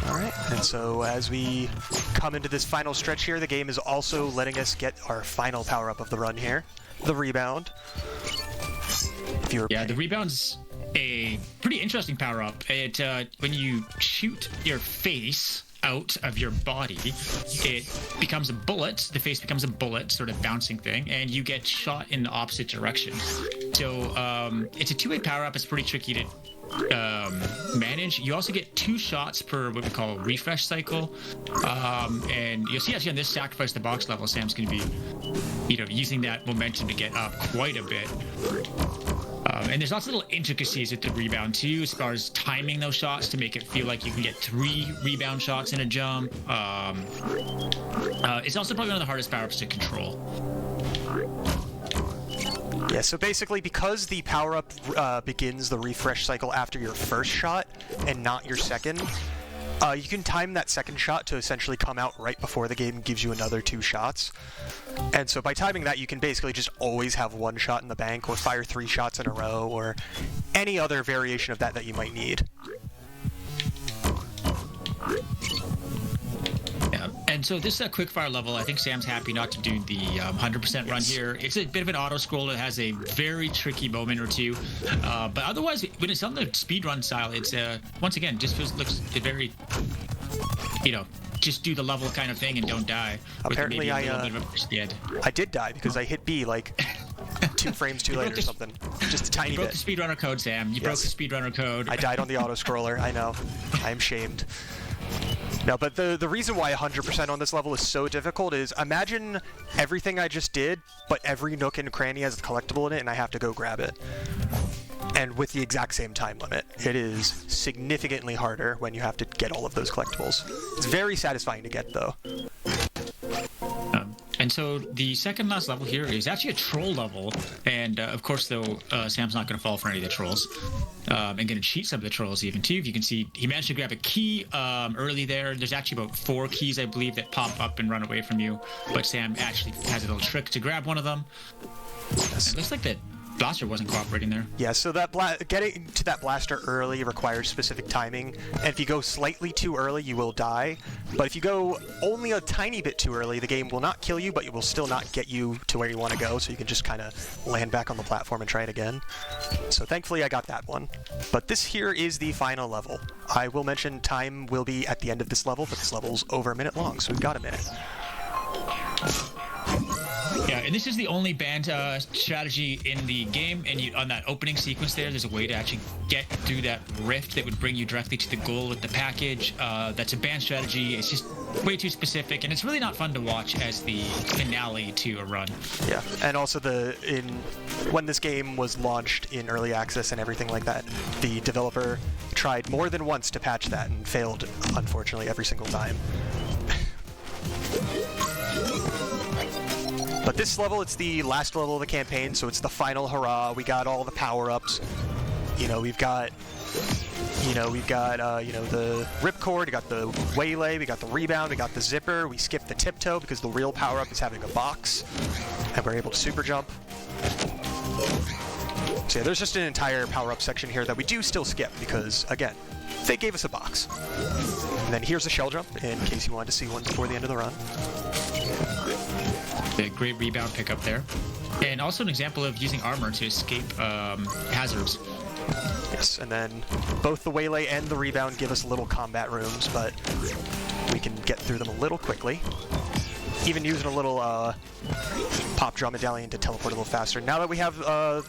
Alright, and so as we come into this final stretch here, the game is also letting us get our final power-up of the run here, the rebound. Yeah, the rebound's a pretty interesting power-up. It when you shoot your face out of your body, it becomes a bullet. The face becomes a bullet, sort of bouncing thing, and you get shot in the opposite direction. So it's a two-way power-up. It's pretty tricky to manage. You also get 2 shots per what we call a refresh cycle, and you'll see actually on this sacrifice the box level, Sam's going to be, using that momentum to get up quite a bit. And there's lots of little intricacies with the rebound too, as far as timing those shots to make it feel like you can get 3 rebound shots in a jump. It's also probably one of the hardest power-ups to control. Yeah, so basically because the power-up begins the refresh cycle after your first shot and not your second, You can time that second shot to essentially come out right before the game gives you another 2 shots. And so by timing that, you can basically just always have 1 shot in the bank, or fire 3 shots in a row, or any other variation of that you might need. Yeah, and so this is a quickfire level. I think Sam's happy not to do the 100% run here. It's a bit of an auto-scroll. It has a very tricky moment or two. But otherwise, when it's on the speedrun style, it's, once again, just looks very, just do the level kind of thing and don't die. Apparently, I did die because I hit B like 2 frames too late or something. Just a tiny bit. You broke the speedrunner code, Sam. You broke the speedrunner code. I died on the auto-scroller. I know. I am shamed. No, but the reason why 100% on this level is so difficult is, imagine everything I just did, but every nook and cranny has a collectible in it, and I have to go grab it. And with the exact same time limit. It is significantly harder when you have to get all of those collectibles. It's very satisfying to get, though. And so the second last level here is actually a troll level. And of course, though, Sam's not going to fall for any of the trolls. And going to cheat some of the trolls even, too. If you can see, he managed to grab a key early there. There's actually about 4 keys, I believe, that pop up and run away from you. But Sam actually has a little trick to grab one of them. It looks like that blaster wasn't cooperating there. Yeah, so that getting to that blaster early requires specific timing, and if you go slightly too early, you will die. But if you go only a tiny bit too early, the game will not kill you, but it will still not get you to where you want to go, so you can just kind of land back on the platform and try it again. So thankfully I got that one. But this here is the final level. I will mention time will be at the end of this level, but this level's over a minute long, so we've got a minute. Yeah, and this is the only banned strategy in the game, and on that opening sequence there's a way to actually get through that rift that would bring you directly to the goal with the package. That's a banned strategy. It's just way too specific, and it's really not fun to watch as the finale to a run. Yeah, and also when this game was launched in early access and everything like that, the developer tried more than once to patch that and failed, unfortunately, every single time. But this level, it's the last level of the campaign, so it's the final hurrah. We got all the power-ups. We've got the ripcord, we got the waylay, we got the rebound, we got the zipper. We skipped the tiptoe because the real power-up is having a box, and we're able to super jump. So yeah, there's just an entire power-up section here that we do still skip because, again, they gave us a box. And then here's a shell jump in case you wanted to see one before the end of the run. A great rebound pickup there. And also an example of using armor to escape hazards. Yes, and then both the waylay and the rebound give us little combat rooms, but we can get through them a little quickly. Even using a little pop drum medallion to teleport a little faster. Now that we have the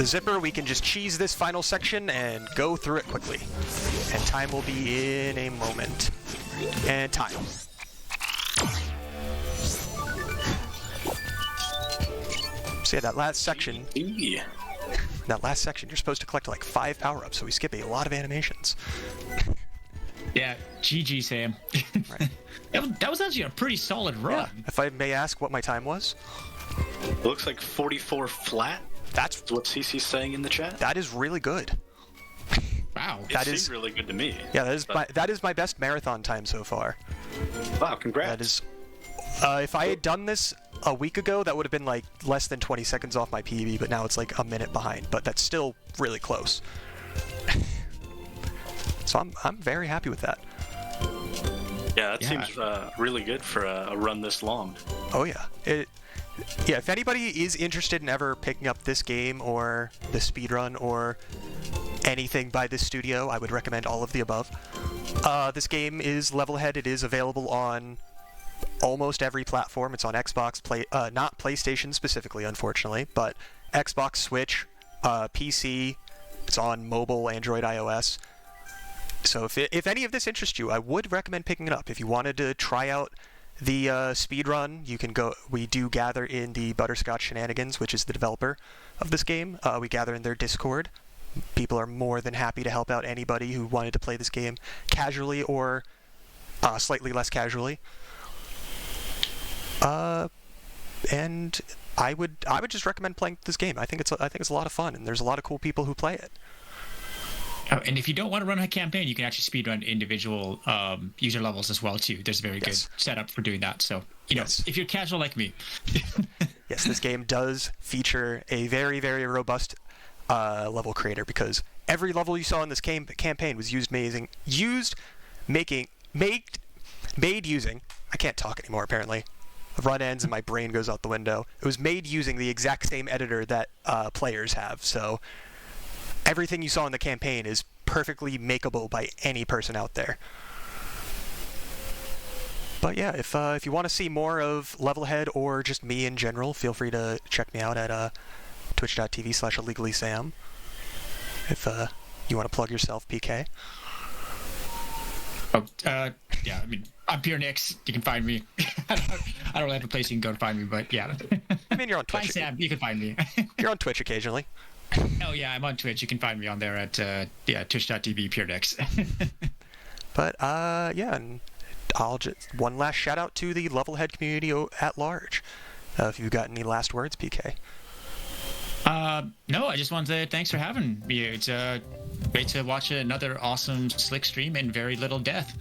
zipper, we can just cheese this final section and go through it quickly. And time will be in a moment. And time. So yeah, that last section, you're supposed to collect like 5 power-ups, so we skip a lot of animations. Yeah, GG, Sam. Right. That was actually a pretty solid run. Yeah. If I may ask what my time was? It looks like 44 flat. That's what CC's saying in the chat. That is really good. Wow. That is really good to me. Yeah, that is my best marathon time so far. Wow, congrats. That is... if I had done this a week ago, that would have been like less than 20 seconds off my PB, but now it's like a minute behind, but that's still really close. So I'm very happy with that. Yeah, that seems really good for a run this long. Oh yeah. Yeah, if anybody is interested in ever picking up this game or the speedrun or anything by this studio, I would recommend all of the above. This game is Levelhead. It is available on almost every platform. It's on Xbox, not PlayStation specifically, unfortunately, but Xbox, Switch, PC. It's on mobile, Android, iOS. So if any of this interests you, I would recommend picking it up. If you wanted to try out the speedrun, you can go. We do gather in the Butterscotch Shenanigans, which is the developer of this game. We gather in their Discord. People are more than happy to help out anybody who wanted to play this game casually or slightly less casually. And I would just recommend playing this game. I think it's a lot of fun, and there's a lot of cool people who play it. And if you don't want to run a campaign, you can actually speedrun individual user levels as well too. There's a very good setup for doing that. So if you're casual like me. Yes, this game does feature a very, very robust level creator, because every level you saw in this campaign was made using. I can't talk anymore apparently. The run ends and my brain goes out the window. It was made using the exact same editor that players have. So everything you saw in the campaign is perfectly makeable by any person out there. But yeah, if you want to see more of Levelhead or just me in general, feel free to check me out at twitch.tv/illegallysam. If you want to plug yourself, PK. Yeah, I mean, I'm Pure Nix. You can find me. I don't really have a place you can go to find me, but yeah. I mean, you're on Twitch. Find Sam, you can find me. You're on Twitch occasionally. Oh yeah, I'm on Twitch. You can find me on there at twitch.tv Pure Nix. But yeah, and I'll just one last shout out to the Levelhead community at large. If you've got any last words, PK. No, I just wanted to say thanks for having me. It's great to watch another awesome slick stream and very little death.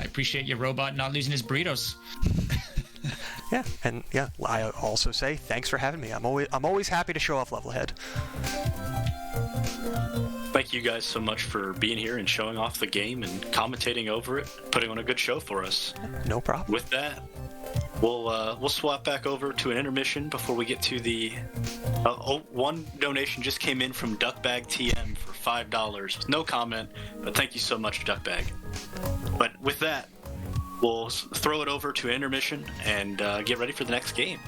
I appreciate your robot not losing his burritos. Yeah, and yeah, I also say thanks for having me. I'm always happy to show off Levelhead. Thank you guys so much for being here and showing off the game and commentating over it, putting on a good show for us. No problem. With that, we'll swap back over to an intermission before we get to the one donation just came in from Duckbag TM for $5. No comment, but thank you so much, Duckbag. But with that, we'll throw it over to an intermission and get ready for the next game.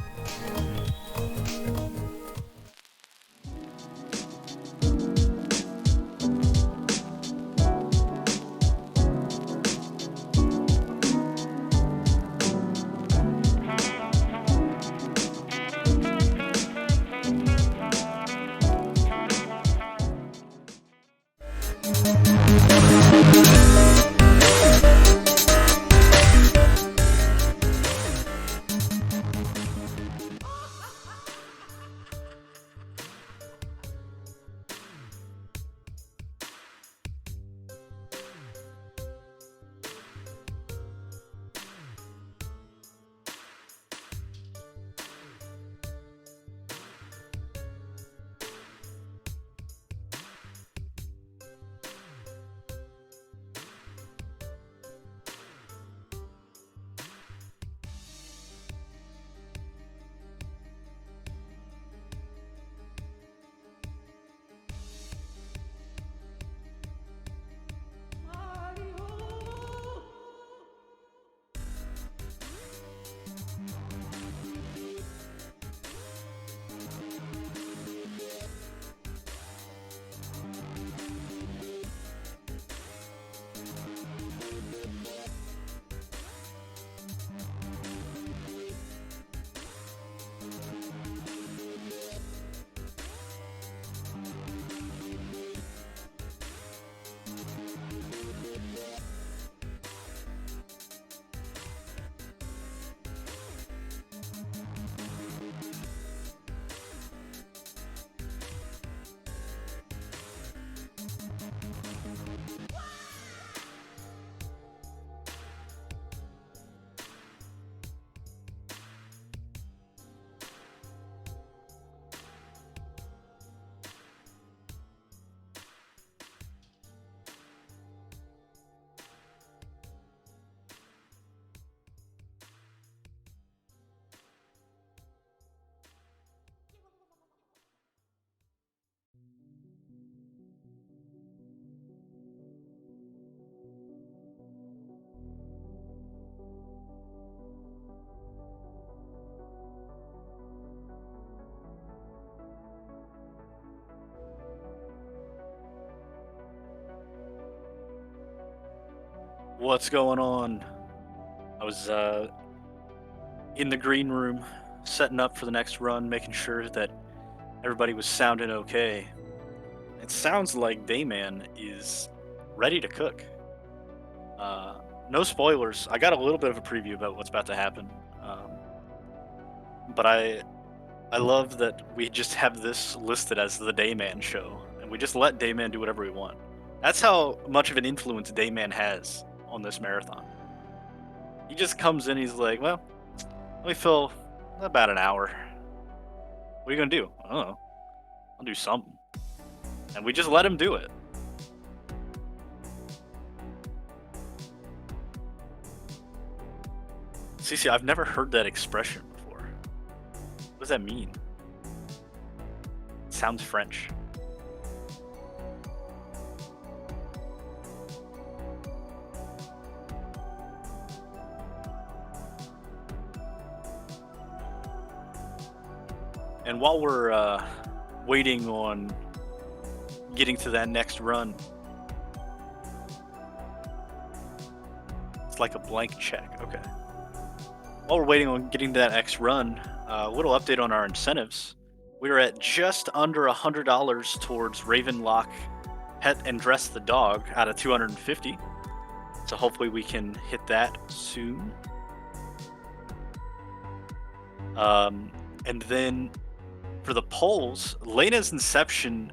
What's going on? I was in the green room setting up for the next run, making sure that everybody was sounding okay. It sounds like Dayman is ready to cook. No spoilers. I got a little bit of a preview about what's about to happen. But I love that we just have this listed as the Dayman show, and we just let Dayman do whatever we want. That's how much of an influence Dayman has on this marathon. He just comes in, he's like, well, let me fill about an hour. What are you gonna do? I don't know. I'll do something. And we just let him do it. CC, I've never heard that expression before. What does that mean? It sounds French. And while we're waiting on getting to that next run, it's like a blank check. Okay. While we're waiting on getting to that next run, a little update on our incentives. We're at just under $100 towards Ravenlock Pet and Dress the Dog out of 250. So hopefully we can hit that soon. And then for the polls, Lena's Inception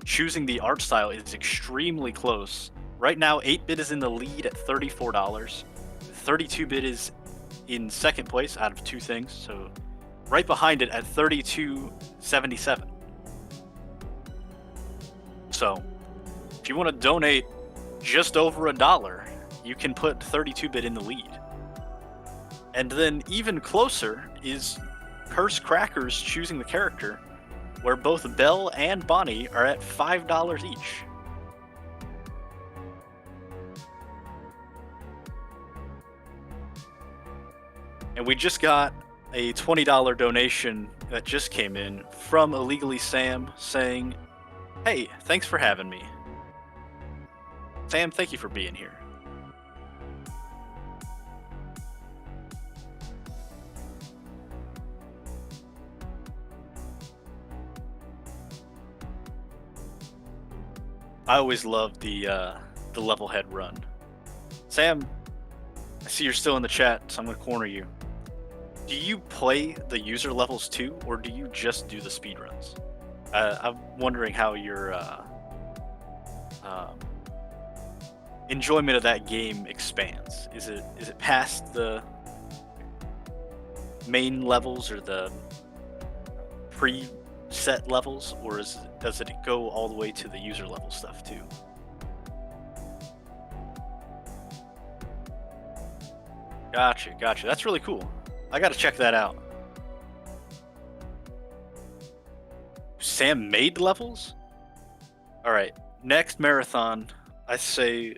choosing the art style is extremely close. Right now, 8-bit is in the lead at $34. 32-bit is in second place out of two things, so right behind it at $32.77. So if you want to donate just over $1, you can put 32-bit in the lead. And then even closer is Curse Crackers choosing the character, where both Belle and Bonnie are at $5 each. And we just got a $20 donation that just came in from Illegally Sam saying, hey, thanks for having me. Sam, thank you for being here. I always love the level head run. Sam, I see you're still in the chat, so I'm gonna corner you. Do you play the user levels too, or do you just do the speed runs? I'm wondering how your enjoyment of that game expands. Is it past the main levels or the preset levels, or does it go all the way to the user level stuff too? Gotcha. That's really cool. I gotta check that out. Sam made levels? Alright, next marathon, I say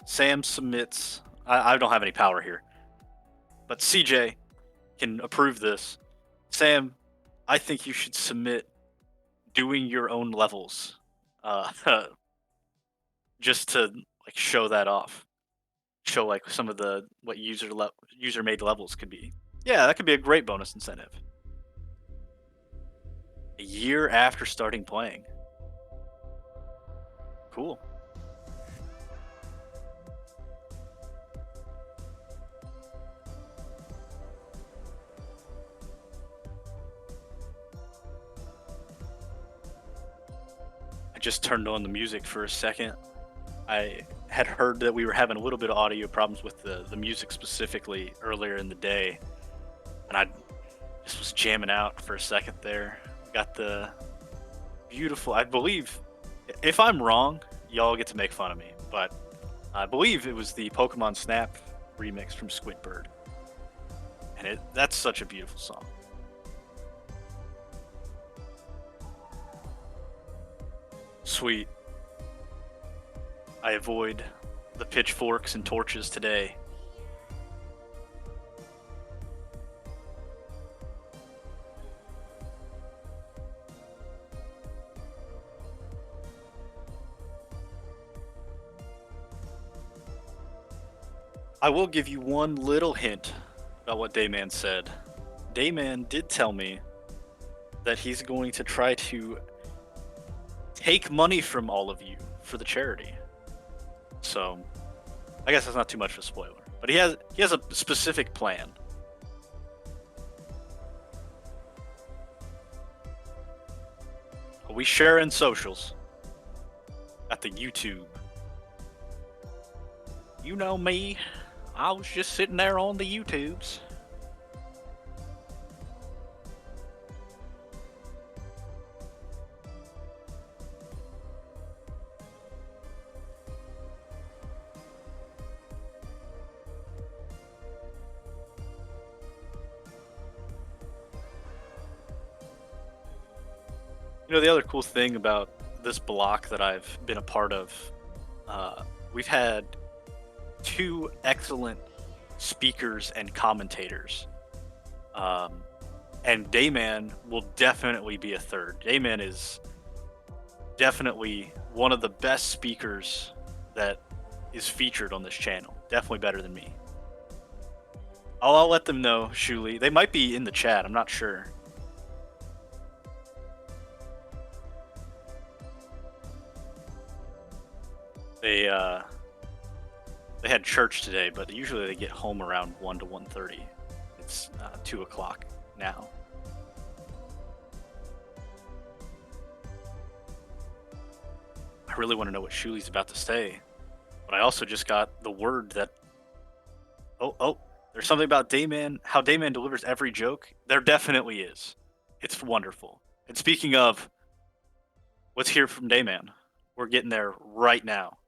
Sam submits. I don't have any power here, but CJ can approve this. Sam, I think you should submit doing your own levels, just to like show that off. Show like some of the what user made levels could be. Yeah, that could be a great bonus incentive. A year after starting playing. Cool. I just turned on the music for a second. I had heard that we were having a little bit of audio problems with the music specifically earlier in the day. And I just was jamming out for a second there. Got the beautiful, I believe, if I'm wrong, y'all get to make fun of me, but I believe it was the Pokemon Snap remix from Squidbird. And that's such a beautiful song. Sweet. I avoid the pitchforks and torches today. I will give you one little hint about what Dayman said. Dayman did tell me that he's going to try to take money from all of you for the charity. So, I guess that's not too much of a spoiler. But he has a specific plan. We share in socials. Got the YouTube. You know me, I was just sitting there on the YouTubes. You know, the other cool thing about this block that I've been a part of, we've had 2 excellent speakers and commentators. And Dayman will definitely be a third. Dayman is definitely one of the best speakers that is featured on this channel. Definitely better than me. I'll let them know, Shuli. They might be in the chat, I'm not sure. They had church today, but usually they get home around 1 to 1:30. It's 2 o'clock now. I really want to know what Shuli's about to say, but I also just got the word that there's something about Dayman, how Dayman delivers every joke. There definitely is. It's wonderful. And speaking of, let's hear from Dayman. We're getting there right now.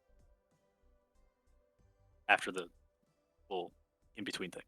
After the little in-between thing.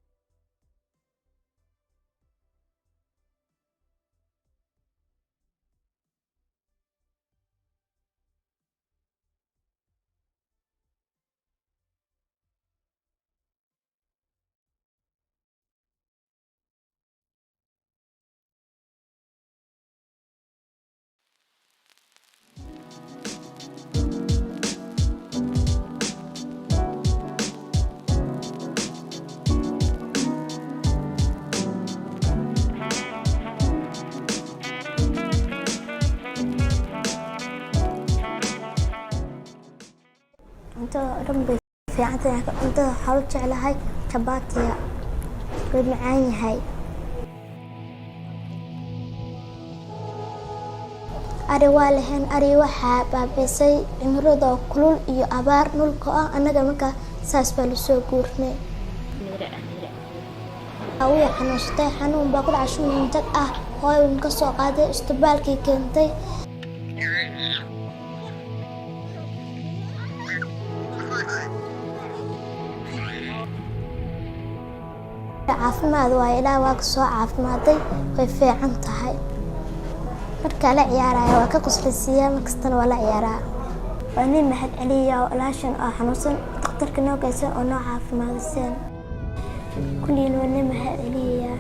أنت ربي في عندك أنت حاولت على هاي شباتي قد معاني هاي أري والهن أري وحاب بابسي إمرضو كلول إيو أبار نلقو أنا مكا ساس بالسو كورني أوي حنوستي حنون باقول عشون منتك هاي ونكسو قادة استبالكي كنتي caafimaad waa ilaa waa soo caafimaaday way fiican tahay marka la ciyaarayo waa ka qoslaysiyaa markastana waa la ciyaaraa waa nin mahad celiya oo ilaashan oo xanuunsan dhakhtarka noo geysan oo noo caafimaadaysan kulliin waa nin mahad celiya